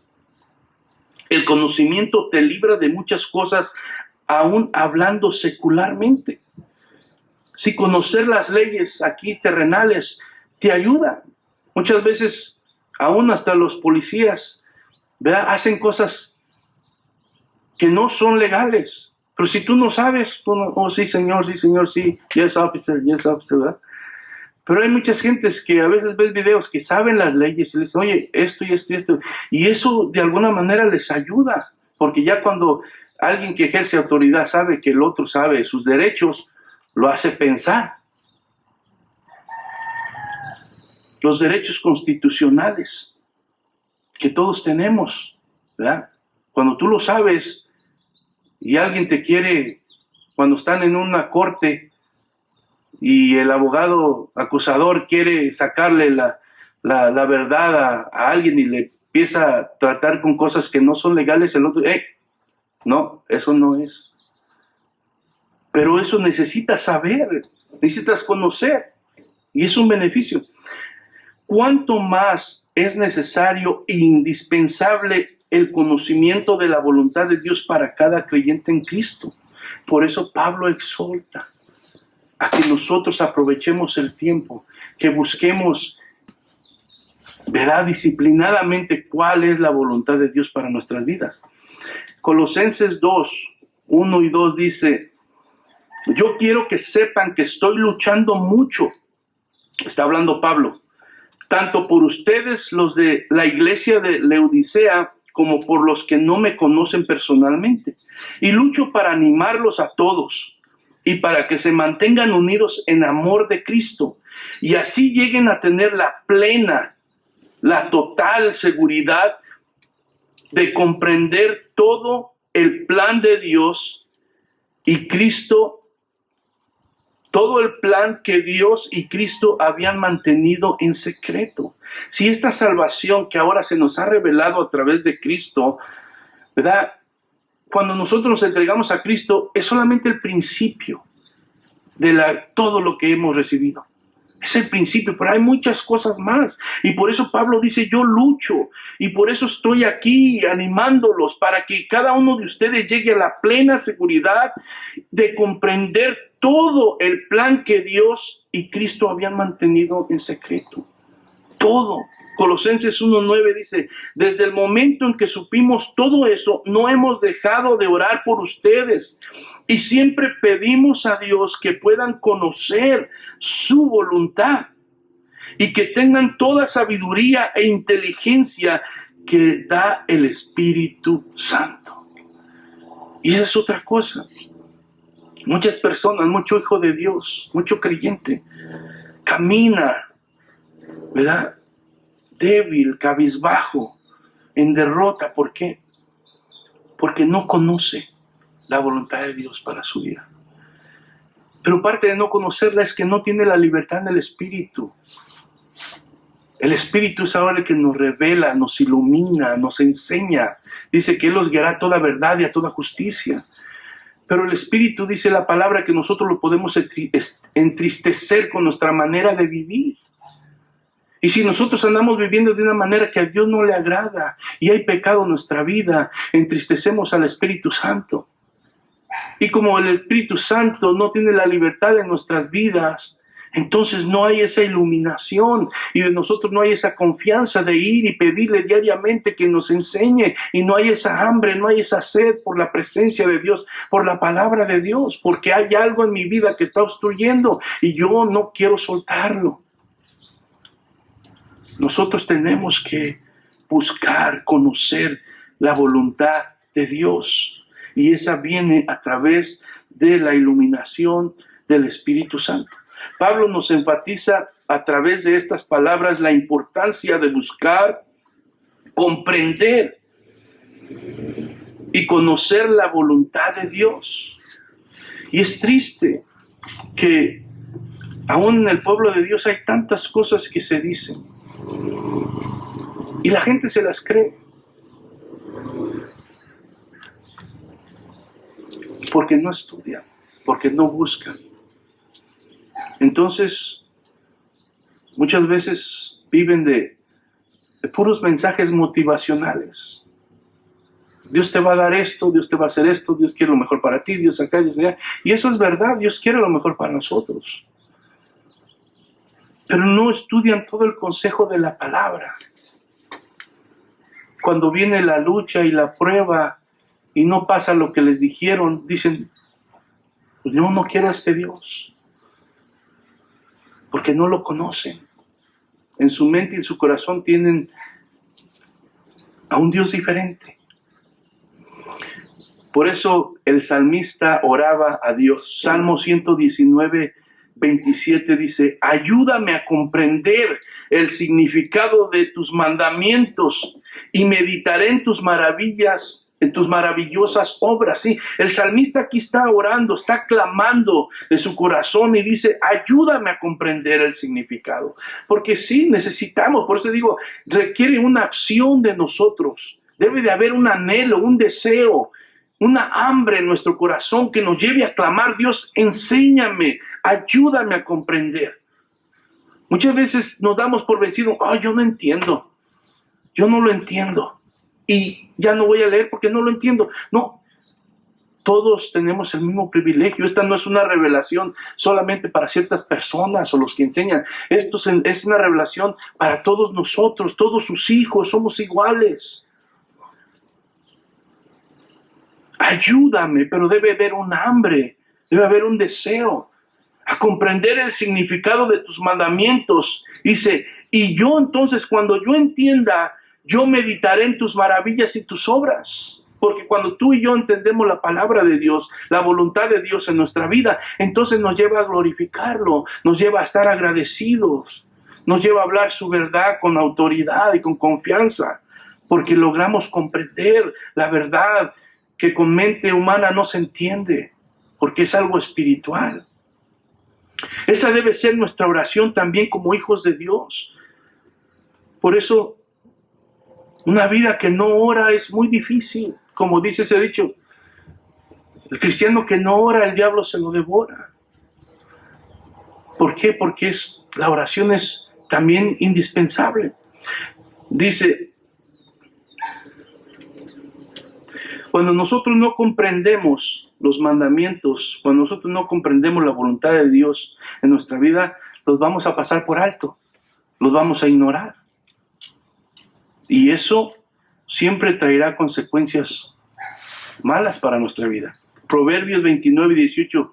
B: El conocimiento te libra de muchas cosas, aún hablando secularmente. Si conocer las leyes aquí terrenales te ayuda. Muchas veces, aún hasta los policías, ¿verdad?, hacen cosas que no son legales. Pero si tú no sabes, tú no, oh sí señor, sí, yes officer, ¿verdad? Pero hay muchas gentes que a veces ves videos que saben las leyes y les dicen, oye, esto y esto y esto. Y eso de alguna manera les ayuda, porque ya cuando alguien que ejerce autoridad sabe que el otro sabe sus derechos, lo hace pensar. Los derechos constitucionales que todos tenemos, ¿verdad? Cuando tú lo sabes y alguien te quiere, cuando están en una corte, y el abogado acusador quiere sacarle la verdad a alguien y le empieza a tratar con cosas que no son legales, el otro, no, eso no es. Pero eso necesitas saber, necesitas conocer, y es un beneficio. ¿Cuánto más es necesario e indispensable el conocimiento de la voluntad de Dios para cada creyente en Cristo? Por eso Pablo exhorta a que nosotros aprovechemos el tiempo, que busquemos, ¿verdad?, disciplinadamente cuál es la voluntad de Dios para nuestras vidas. Colosenses 2, 1 y 2 dice, yo quiero que sepan que estoy luchando mucho, está hablando Pablo, tanto por ustedes, los de la iglesia de Laodicea, como por los que no me conocen personalmente. Y lucho para animarlos a todos y para que se mantengan unidos en amor de Cristo y así lleguen a tener la plena la total seguridad de comprender todo el plan de Dios y Cristo, todo el plan que Dios y Cristo habían mantenido en secreto. Si esta salvación que ahora se nos ha revelado a través de Cristo, ¿verdad? Cuando nosotros nos entregamos a Cristo, es solamente el principio de todo lo que hemos recibido. Es el principio, pero hay muchas cosas más. Y por eso Pablo dice, yo lucho. Y por eso estoy aquí animándolos para que cada uno de ustedes llegue a la plena seguridad de comprender todo el plan que Dios y Cristo habían mantenido en secreto. Todo. Colosenses 1:9 dice, desde el momento en que supimos todo eso, no hemos dejado de orar por ustedes. Y siempre pedimos a Dios que puedan conocer su voluntad y que tengan toda sabiduría e inteligencia que da el Espíritu Santo. Y esa es otra cosa. Muchas personas, mucho hijo de Dios, mucho creyente, camina, ¿verdad? Débil, cabizbajo, en derrota. ¿Por qué? Porque no conoce la voluntad de Dios para su vida. Pero parte de no conocerla es que no tiene la libertad del Espíritu. El Espíritu es ahora el que nos revela, nos ilumina, nos enseña. Dice que Él los guiará a toda verdad y a toda justicia. Pero el Espíritu dice la palabra que nosotros lo podemos entristecer con nuestra manera de vivir. Y si nosotros andamos viviendo de una manera que a Dios no le agrada y hay pecado en nuestra vida, entristecemos al Espíritu Santo. Y como el Espíritu Santo no tiene la libertad en nuestras vidas, entonces no hay esa iluminación y de nosotros no hay esa confianza de ir y pedirle diariamente que nos enseñe, y no hay esa hambre, no hay esa sed por la presencia de Dios, por la palabra de Dios, porque hay algo en mi vida que está obstruyendo y yo no quiero soltarlo. Nosotros tenemos que buscar, conocer la voluntad de Dios, y esa viene a través de la iluminación del Espíritu Santo. Pablo nos enfatiza a través de estas palabras la importancia de buscar, comprender y conocer la voluntad de Dios. Y es triste que aún en el pueblo de Dios hay tantas cosas que se dicen y la gente se las cree porque no estudian, porque no buscan. Entonces, muchas veces viven de puros mensajes motivacionales. Dios te va a dar esto, Dios te va a hacer esto, Dios quiere lo mejor para ti, Dios acá, Dios allá. Y eso es verdad, Dios quiere lo mejor para nosotros. Pero no estudian todo el consejo de la palabra. Cuando viene la lucha y la prueba y no pasa lo que les dijeron, dicen, pues yo no quiero a este Dios. Porque no lo conocen. En su mente y en su corazón tienen a un Dios diferente. Por eso el salmista oraba a Dios. Salmo 119, 27 dice, ayúdame a comprender el significado de tus mandamientos y meditaré en tus maravillas, en tus maravillosas obras. Sí, el salmista aquí está orando, está clamando de su corazón y dice, ayúdame a comprender el significado. Porque sí, necesitamos, por eso digo, requiere una acción de nosotros. Debe de haber un anhelo, un deseo, una hambre en nuestro corazón que nos lleve a clamar, Dios, enséñame, ayúdame a comprender. Muchas veces nos damos por vencido, yo no entiendo, yo no lo entiendo. Y ya no voy a leer porque no lo entiendo. No, todos tenemos el mismo privilegio. Esta no es una revelación solamente para ciertas personas o los que enseñan. Esto es una revelación para todos nosotros, todos sus hijos, somos iguales. Ayúdame, pero debe haber un hambre, debe haber un deseo a comprender el significado de tus mandamientos. Dice, y yo entonces cuando yo entienda, yo meditaré en tus maravillas y tus obras. Porque cuando tú y yo entendemos la palabra de Dios, la voluntad de Dios en nuestra vida, entonces nos lleva a glorificarlo, nos lleva a estar agradecidos, nos lleva a hablar su verdad con autoridad y con confianza, porque logramos comprender la verdad que con mente humana no se entiende, porque es algo espiritual. Esa debe ser nuestra oración también como hijos de Dios. Por eso, una vida que no ora es muy difícil. Como dice ese dicho, el cristiano que no ora, el diablo se lo devora. ¿Por qué? Porque la oración es también indispensable. Dice, cuando nosotros no comprendemos los mandamientos, cuando nosotros no comprendemos la voluntad de Dios en nuestra vida, los vamos a pasar por alto, los vamos a ignorar. Y eso siempre traerá consecuencias malas para nuestra vida. Proverbios 29 y 18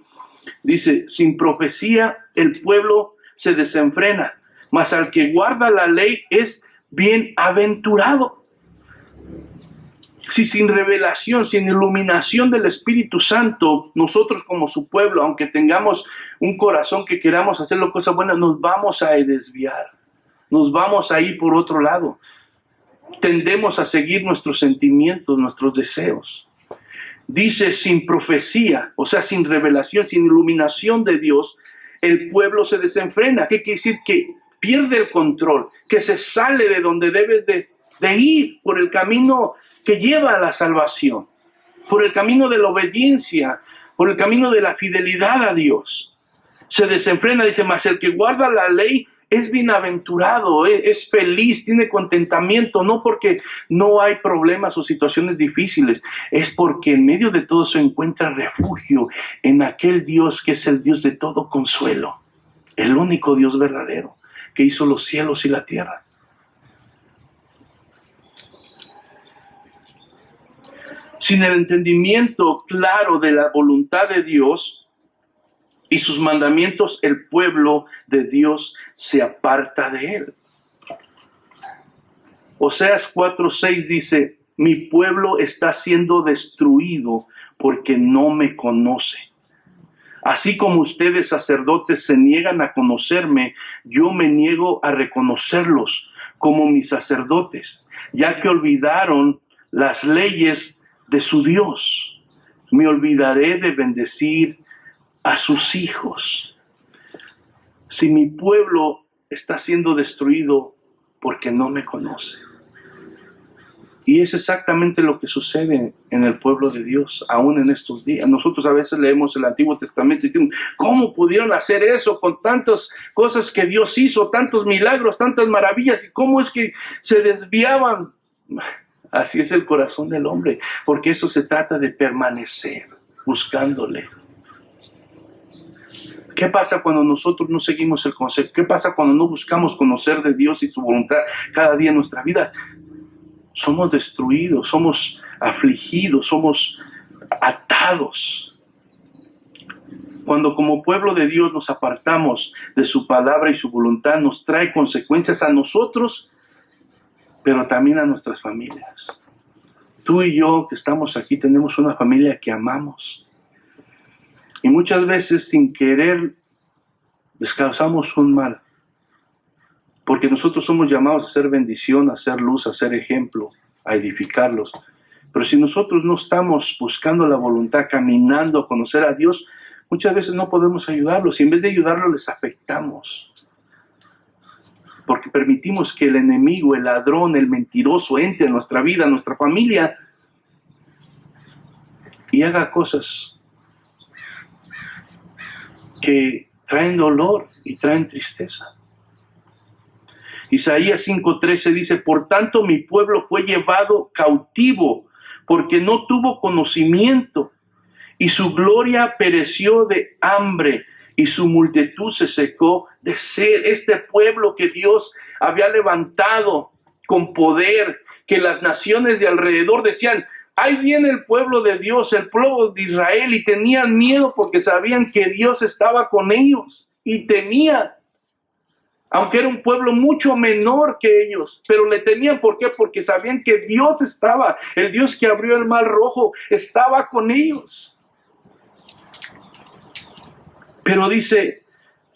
B: dice, sin profecía el pueblo se desenfrena, mas al que guarda la ley es bienaventurado. Si sin revelación, sin iluminación del Espíritu Santo, nosotros como su pueblo, aunque tengamos un corazón que queramos hacer cosas buenas, nos vamos a desviar, nos vamos a ir por otro lado. Tendemos a seguir nuestros sentimientos, nuestros deseos. Dice, sin profecía, o sea, sin revelación, sin iluminación de Dios, el pueblo se desenfrena. ¿Qué quiere decir? Que pierde el control, que se sale de donde debes de ir por el camino que lleva a la salvación, por el camino de la obediencia, por el camino de la fidelidad a Dios. Se desenfrena, dice, mas el que guarda la ley es bienaventurado, es feliz, tiene contentamiento, no porque no hay problemas o situaciones difíciles, es porque en medio de todo se encuentra refugio en aquel Dios que es el Dios de todo consuelo, el único Dios verdadero que hizo los cielos y la tierra. Sin el entendimiento claro de la voluntad de Dios y sus mandamientos, el pueblo de Dios se aparta de él. Oseas 4:6 dice, mi pueblo está siendo destruido porque no me conoce. Así como ustedes, sacerdotes, se niegan a conocerme, yo me niego a reconocerlos como mis sacerdotes, ya que olvidaron las leyes de su Dios. Me olvidaré de bendecir a sus hijos. Si mi pueblo está siendo destruido porque no me conoce. Y es exactamente lo que sucede en el pueblo de Dios, aún en estos días. Nosotros a veces leemos el Antiguo Testamento y decimos, ¿cómo pudieron hacer eso con tantas cosas que Dios hizo, tantos milagros, tantas maravillas? ¿Y cómo es que se desviaban? Así es el corazón del hombre, porque eso se trata de permanecer buscándole. ¿Qué pasa cuando nosotros no seguimos el consejo? ¿Qué pasa cuando no buscamos conocer de Dios y su voluntad cada día en nuestra vida? Somos destruidos, somos afligidos, somos atados. Cuando como pueblo de Dios nos apartamos de su palabra y su voluntad, nos trae consecuencias a nosotros, pero también a nuestras familias. Tú y yo que estamos aquí tenemos una familia que amamos. Y muchas veces sin querer les causamos un mal. Porque nosotros somos llamados a ser bendición, a ser luz, a ser ejemplo, a edificarlos. Pero si nosotros no estamos buscando la voluntad, caminando a conocer a Dios, muchas veces no podemos ayudarlos. Y en vez de ayudarlos les afectamos. Porque permitimos que el enemigo, el ladrón, el mentiroso entre en nuestra vida, en nuestra familia y haga cosas que traen dolor y traen tristeza. Isaías 5:13 dice, por tanto mi pueblo fue llevado cautivo porque no tuvo conocimiento y su gloria pereció de hambre y su multitud se secó de sed. Este pueblo que Dios había levantado con poder, que las naciones de alrededor decían, ahí viene el pueblo de Dios, el pueblo de Israel, y tenían miedo porque sabían que Dios estaba con ellos y temían. Aunque era un pueblo mucho menor que ellos, pero le temían. ¿Por qué? Porque sabían que Dios estaba, el Dios que abrió el mar rojo, estaba con ellos. Pero dice,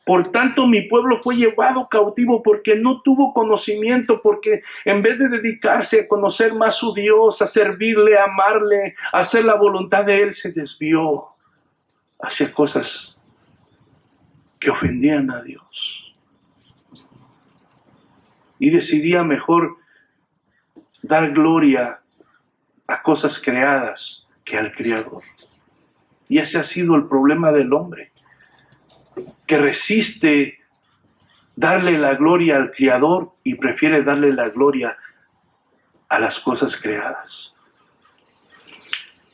B: Por tanto, mi pueblo fue llevado cautivo porque no tuvo conocimiento, porque en vez de dedicarse a conocer más su Dios, a servirle, a amarle, a hacer la voluntad de Él, se desvió hacia cosas que ofendían a Dios. Y decidía mejor dar gloria a cosas creadas que al Creador. Y ese ha sido el problema del hombre, que resiste darle la gloria al Creador y prefiere darle la gloria a las cosas creadas.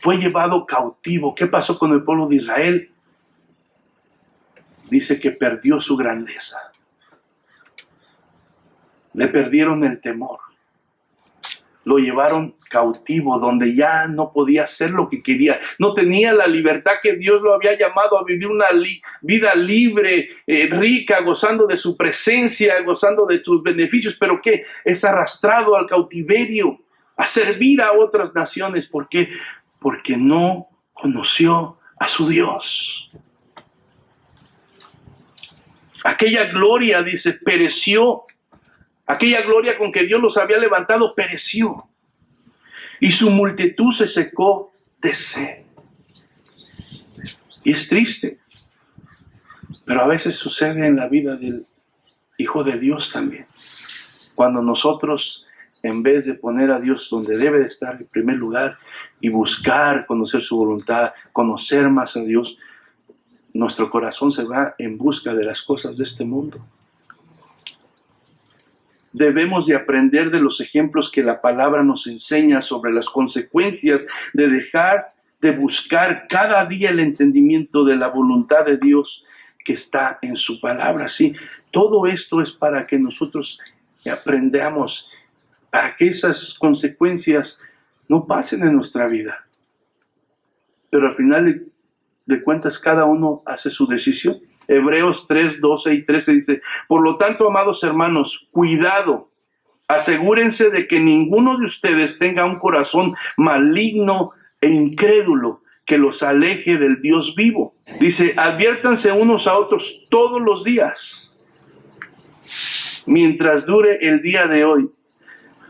B: Fue llevado cautivo. ¿Qué pasó con el pueblo de Israel? Dice que perdió su grandeza. Le perdieron el temor. Lo llevaron cautivo, donde ya no podía hacer lo que quería. No tenía la libertad que Dios lo había llamado a vivir, una vida libre, rica, gozando de su presencia, gozando de sus beneficios. Pero ¿qué? Es arrastrado al cautiverio, a servir a otras naciones. ¿Por qué? Porque no conoció a su Dios. Aquella gloria, dice, pereció. Aquella gloria con que Dios los había levantado pereció. Y su multitud se secó de sed. Y es triste. Pero a veces sucede en la vida del Hijo de Dios también. Cuando nosotros, en vez de poner a Dios donde debe de estar en primer lugar y buscar conocer su voluntad, conocer más a Dios, nuestro corazón se va en busca de las cosas de este mundo. Debemos de aprender de los ejemplos que la palabra nos enseña sobre las consecuencias de dejar de buscar cada día el entendimiento de la voluntad de Dios que está en su palabra. Sí, todo esto es para que nosotros aprendamos, para que esas consecuencias no pasen en nuestra vida. Pero al final de cuentas, cada uno hace su decisión. Hebreos 3, 12 y 13 dice: por lo tanto, amados hermanos, cuidado, asegúrense de que ninguno de ustedes tenga un corazón maligno e incrédulo que los aleje del Dios vivo. Dice: adviértanse unos a otros todos los días, mientras dure el día de hoy.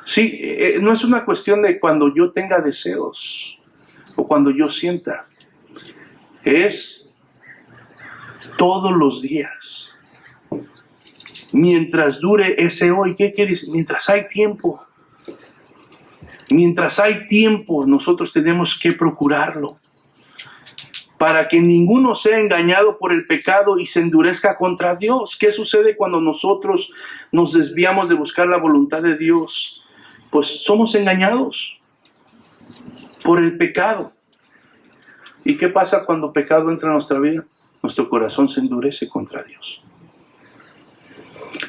B: Sí, no es una cuestión de cuando yo tenga deseos o cuando yo sienta. Es todos los días. Mientras dure ese hoy. ¿Qué dice? Mientras hay tiempo. Mientras hay tiempo, nosotros tenemos que procurarlo. Para que ninguno sea engañado por el pecado y se endurezca contra Dios. ¿Qué sucede cuando nosotros nos desviamos de buscar la voluntad de Dios? Pues somos engañados por el pecado. ¿Y qué pasa cuando el pecado entra en nuestra vida? Nuestro corazón se endurece contra Dios.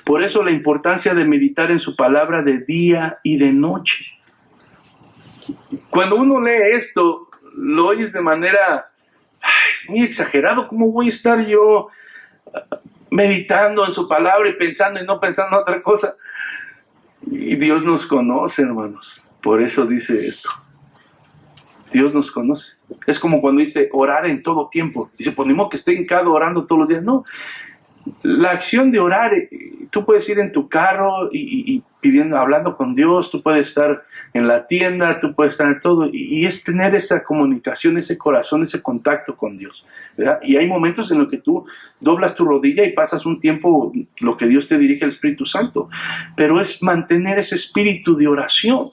B: Por eso la importancia de meditar en su palabra de día y de noche. Cuando uno lee esto, lo oyes de manera muy exagerado. ¿Cómo voy a estar yo meditando en su palabra y pensando y no pensando en otra cosa? Y Dios nos conoce, hermanos. Por eso dice esto. Dios nos conoce. Es como cuando dice orar en todo tiempo. Dice, pues ni modo que esté hincado orando todos los días. No. La acción de orar, tú puedes ir en tu carro y pidiendo, hablando con Dios, tú puedes estar en la tienda, tú puedes estar en todo, y es tener esa comunicación, ese corazón, ese contacto con Dios, ¿verdad? Y hay momentos en los que tú doblas tu rodilla y pasas un tiempo, lo que Dios te dirige el Espíritu Santo, pero es mantener ese espíritu de oración.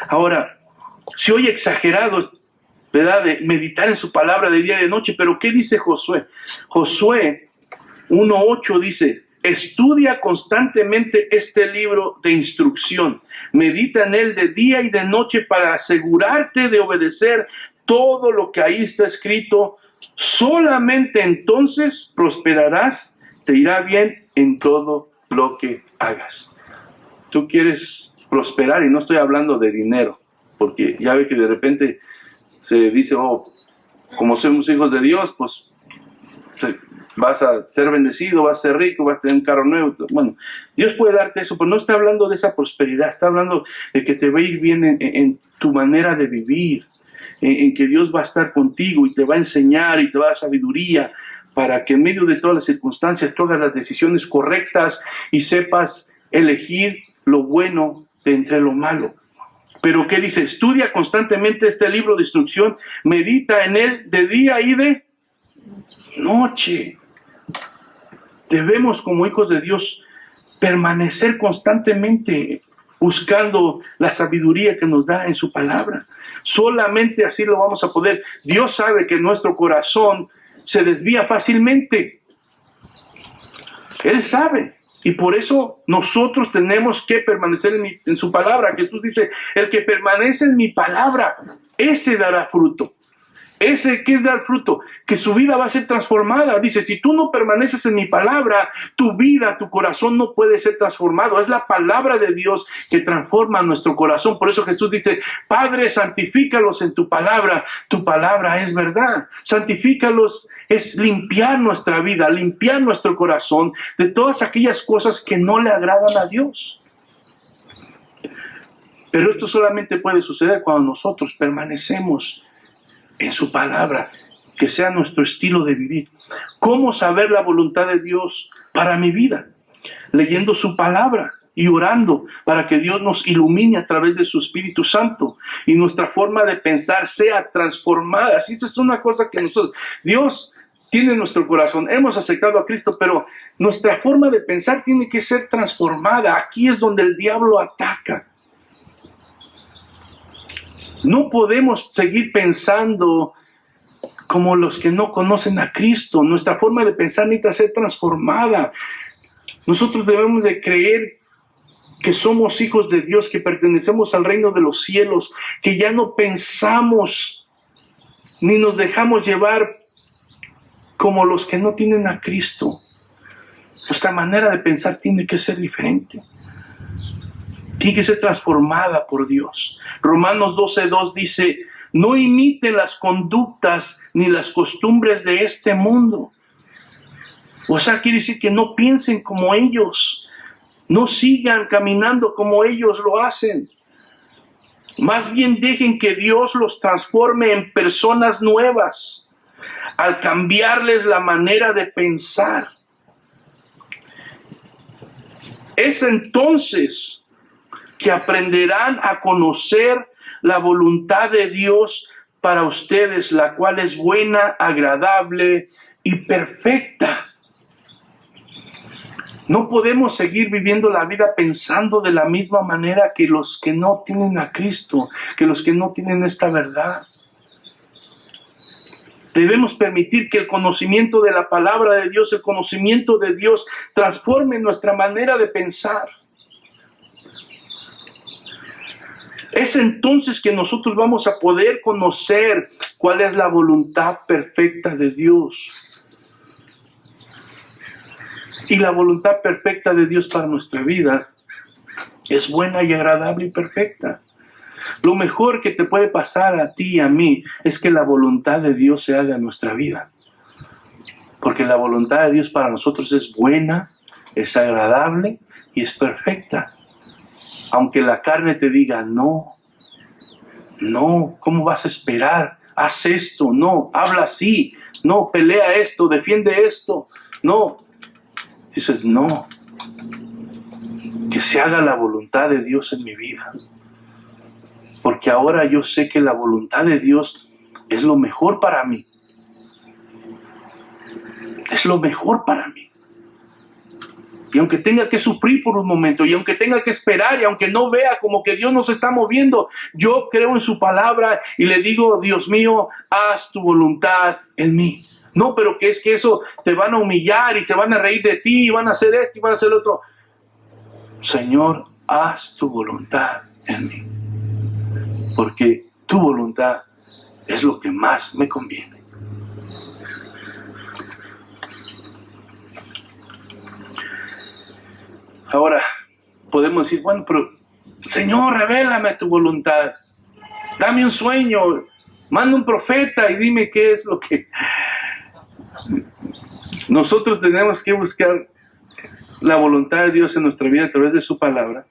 B: Ahora, se oye exagerado, ¿verdad?, de meditar en su palabra de día y de noche, pero ¿qué dice Josué? Josué 1:8 dice: estudia constantemente este libro de instrucción, medita en él de día y de noche para asegurarte de obedecer todo lo que ahí está escrito. Solamente entonces prosperarás, te irá bien en todo lo que hagas. Tú quieres prosperar, y no estoy hablando de dinero, porque ya ve que de repente se dice, oh, como somos hijos de Dios, pues vas a ser bendecido, vas a ser rico, vas a tener un carro nuevo. Bueno, Dios puede darte eso, pero no está hablando de esa prosperidad, está hablando de que te va a ir bien en tu manera de vivir, en que Dios va a estar contigo y te va a enseñar y te va a dar sabiduría para que en medio de todas las circunstancias tú hagas las decisiones correctas y sepas elegir lo bueno de entre lo malo. Pero ¿qué dice? Estudia constantemente este libro de instrucción, medita en él de día y de noche. Debemos, como hijos de Dios, permanecer constantemente buscando la sabiduría que nos da en su palabra. Solamente así lo vamos a poder. Dios sabe que nuestro corazón se desvía fácilmente. Él sabe. Y por eso nosotros tenemos que permanecer en su palabra. Jesús dice, el que permanece en mi palabra, ese dará fruto. Ese que es dar fruto, que su vida va a ser transformada. Dice, si tú no permaneces en mi palabra, tu vida, tu corazón no puede ser transformado. Es la palabra de Dios que transforma nuestro corazón. Por eso Jesús dice, Padre, santifícalos en tu palabra es verdad. Santifícalos es limpiar nuestra vida, limpiar nuestro corazón de todas aquellas cosas que no le agradan a Dios. Pero esto solamente puede suceder cuando nosotros permanecemos en su palabra, que sea nuestro estilo de vivir. ¿Cómo saber la voluntad de Dios para mi vida? Leyendo su palabra y orando para que Dios nos ilumine a través de su Espíritu Santo y nuestra forma de pensar sea transformada. Así es una cosa que nosotros, Dios tiene en nuestro corazón, hemos aceptado a Cristo, pero nuestra forma de pensar tiene que ser transformada. Aquí es donde el diablo ataca. No podemos seguir pensando como los que no conocen a Cristo. Nuestra forma de pensar necesita ser transformada. Nosotros debemos de creer que somos hijos de Dios, que pertenecemos al reino de los cielos, que ya no pensamos ni nos dejamos llevar como los que no tienen a Cristo. Nuestra manera de pensar tiene que ser diferente. Tiene que ser transformada por Dios. Romanos 12:2 dice, no imiten las conductas ni las costumbres de este mundo. O sea, quiere decir que no piensen como ellos. No sigan caminando como ellos lo hacen. Más bien dejen que Dios los transforme en personas nuevas al cambiarles la manera de pensar. Es entonces que aprenderán a conocer la voluntad de Dios para ustedes, la cual es buena, agradable y perfecta. No podemos seguir viviendo la vida pensando de la misma manera que los que no tienen a Cristo, que los que no tienen esta verdad. Debemos permitir que el conocimiento de la palabra de Dios, el conocimiento de Dios, transforme nuestra manera de pensar. Es entonces que nosotros vamos a poder conocer cuál es la voluntad perfecta de Dios. Y la voluntad perfecta de Dios para nuestra vida es buena y agradable y perfecta. Lo mejor que te puede pasar a ti y a mí es que la voluntad de Dios se haga en nuestra vida. Porque la voluntad de Dios para nosotros es buena, es agradable y es perfecta. Aunque la carne te diga, no, ¿cómo vas a esperar? Haz esto, no, habla así, no, pelea esto, defiende esto, no. Dices, no, que se haga la voluntad de Dios en mi vida. Porque ahora yo sé que la voluntad de Dios es lo mejor para mí. Es lo mejor para mí. Y aunque tenga que sufrir por un momento, y aunque tenga que esperar, y aunque no vea como que Dios nos está moviendo, yo creo en su palabra y le digo, Dios mío, haz tu voluntad en mí. No, pero que es que eso te van a humillar y se van a reír de ti y van a hacer esto y van a hacer lo otro. Señor, haz tu voluntad en mí. Porque tu voluntad es lo que más me conviene. Ahora, podemos decir, bueno, pero Señor, revélame tu voluntad. Dame un sueño, manda un profeta y dime qué es lo que... Nosotros tenemos que buscar la voluntad de Dios en nuestra vida a través de su palabra.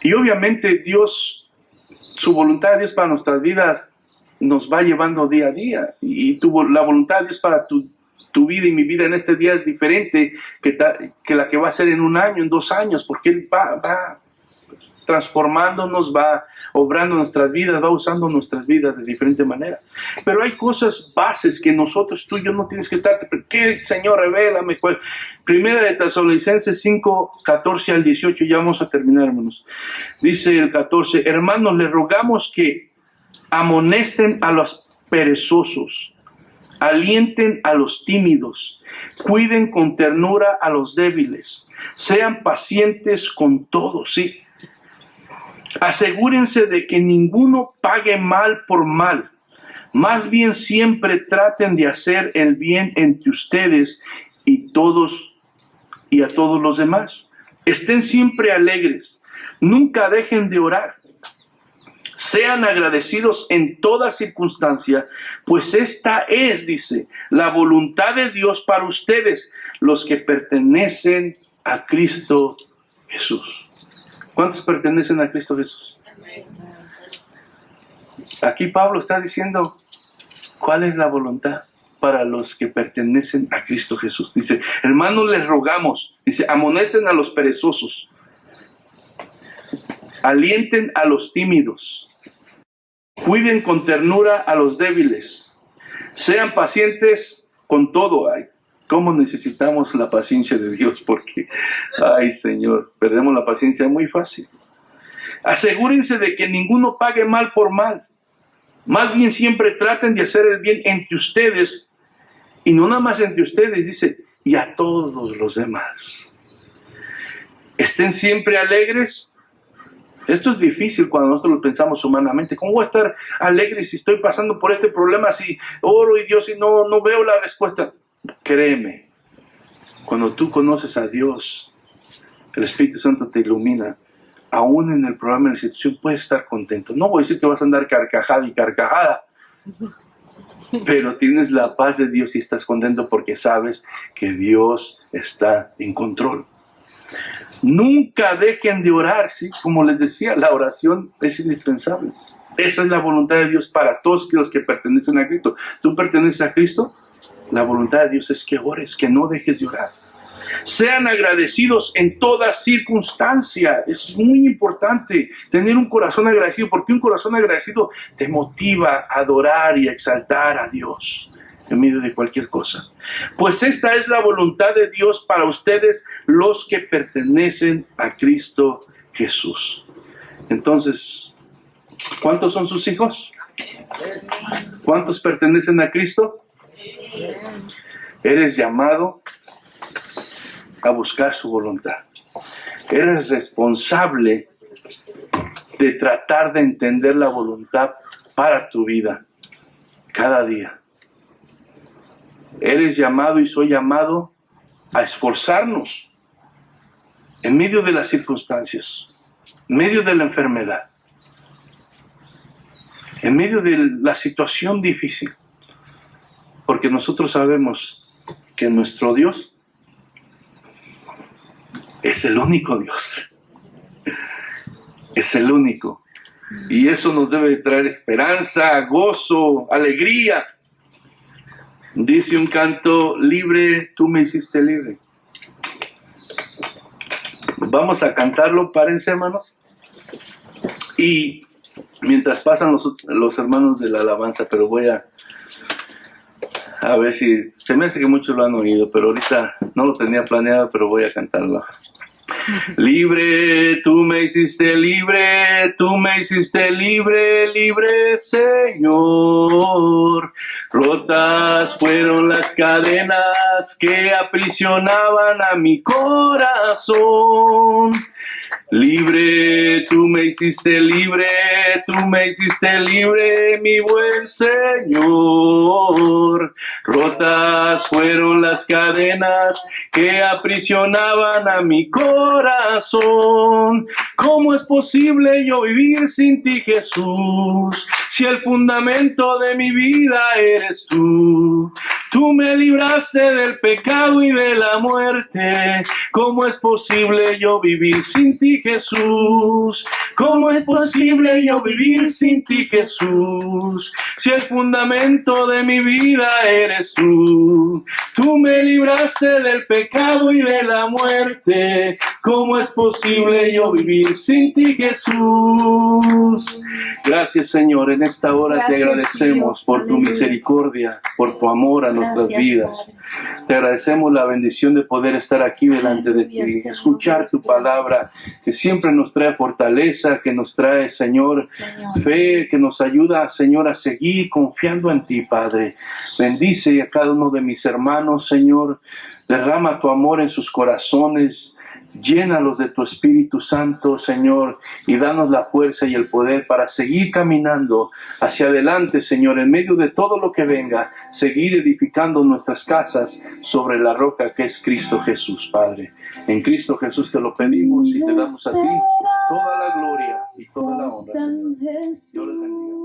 B: Y obviamente Dios, su voluntad de Dios para nuestras vidas nos va llevando día a día. Y la voluntad de Dios para tu vida y mi vida en este día es diferente que la que va a ser en 1 año, en 2 años, porque Él va transformándonos, va obrando nuestras vidas, va usando nuestras vidas de diferente manera. Pero hay cosas bases que nosotros, tú y yo, no tienes que estar, ¿qué, Señor, revélame? Primera de Tesalonicenses 5, 14 al 18, ya vamos a terminar, hermanos. Dice el 14, hermanos, les rogamos que amonesten a los perezosos, alienten a los tímidos, cuiden con ternura a los débiles, sean pacientes con todos, ¿sí? Asegúrense de que ninguno pague mal por mal. Más bien siempre traten de hacer el bien entre ustedes y a todos los demás. Estén siempre alegres. Nunca dejen de orar. Sean agradecidos en toda circunstancia, pues esta es, dice, la voluntad de Dios para ustedes, los que pertenecen a Cristo Jesús. ¿Cuántos pertenecen a Cristo Jesús? Aquí Pablo está diciendo cuál es la voluntad para los que pertenecen a Cristo Jesús. Dice, hermanos, les rogamos, dice, amonesten a los perezosos, alienten a los tímidos, cuiden con ternura a los débiles, sean pacientes con todo. Ay, cómo necesitamos la paciencia de Dios, porque, ay Señor, perdemos la paciencia muy fácil. Asegúrense de que ninguno pague mal por mal. Más bien siempre traten de hacer el bien entre ustedes, y no nada más entre ustedes, dice, y a todos los demás. Estén siempre alegres. Esto es difícil cuando nosotros lo pensamos humanamente. ¿Cómo voy a estar alegre si estoy pasando por este problema, si oro y Dios y no veo la respuesta? Créeme, cuando tú conoces a Dios, el Espíritu Santo te ilumina. Aún en el programa de la institución puedes estar contento. No voy a decir que vas a andar carcajada, pero tienes la paz de Dios y estás contento porque sabes que Dios está en control. Nunca dejen de orar, ¿sí? Como les decía, la oración es indispensable. Esa es la voluntad de Dios para todos los que pertenecen a Cristo. ¿Tú perteneces a Cristo? La voluntad de Dios es que ores, que no dejes de orar. Sean agradecidos en toda circunstancia. Es muy importante tener un corazón agradecido, porque un corazón agradecido te motiva a adorar y a exaltar a Dios en medio de cualquier cosa. Pues esta es la voluntad de Dios para ustedes, los que pertenecen a Cristo Jesús. Entonces, ¿cuántos son sus hijos? ¿Cuántos pertenecen a Cristo? Eres llamado a buscar su voluntad. Eres responsable de tratar de entender la voluntad para tu vida cada día. Eres llamado y soy llamado a esforzarnos en medio de las circunstancias, en medio de la enfermedad, en medio de la situación difícil, porque nosotros sabemos que nuestro Dios es el único Dios. Es el único. Y eso nos debe traer esperanza, gozo, alegría. Dice un canto, libre, tú me hiciste libre. Vamos a cantarlo, párense, hermanos. Y mientras pasan los hermanos de la alabanza, pero voy a ver si, se me hace que muchos lo han oído, pero ahorita no lo tenía planeado, pero voy a cantarlo. Libre, tú me hiciste libre, tú me hiciste libre, libre, Señor. Rotas fueron las cadenas que aprisionaban a mi corazón. Libre, tú me hiciste libre, tú me hiciste libre, mi buen Señor. Rotas fueron las cadenas que aprisionaban a mi corazón. ¿Cómo es posible yo vivir sin ti, Jesús? Si el fundamento de mi vida eres tú. Tú me libraste del pecado y de la muerte. ¿Cómo es posible yo vivir sin ti, Jesús? ¿Cómo es posible yo vivir sin ti, Jesús? Si el fundamento de mi vida eres tú. Tú me libraste del pecado y de la muerte. ¿Cómo es posible yo vivir sin ti, Jesús? Gracias, Señor. En esta hora te agradecemos por tu misericordia, por tu amor a nuestras vidas. Te agradecemos la bendición de poder estar aquí delante de ti, escuchar tu palabra, que siempre nos trae fortaleza, que nos trae, Señor, fe, que nos ayuda, Señor, a seguir confiando en ti, Padre. Bendice a cada uno de mis hermanos, Señor. Derrama tu amor en sus corazones. Llénalos de tu Espíritu Santo, Señor, y danos la fuerza y el poder para seguir caminando hacia adelante, Señor, en medio de todo lo que venga, seguir edificando nuestras casas sobre la roca que es Cristo Jesús, Padre. En Cristo Jesús te lo pedimos y te damos a ti toda la gloria y toda la honra, Señor. Dios les bendiga.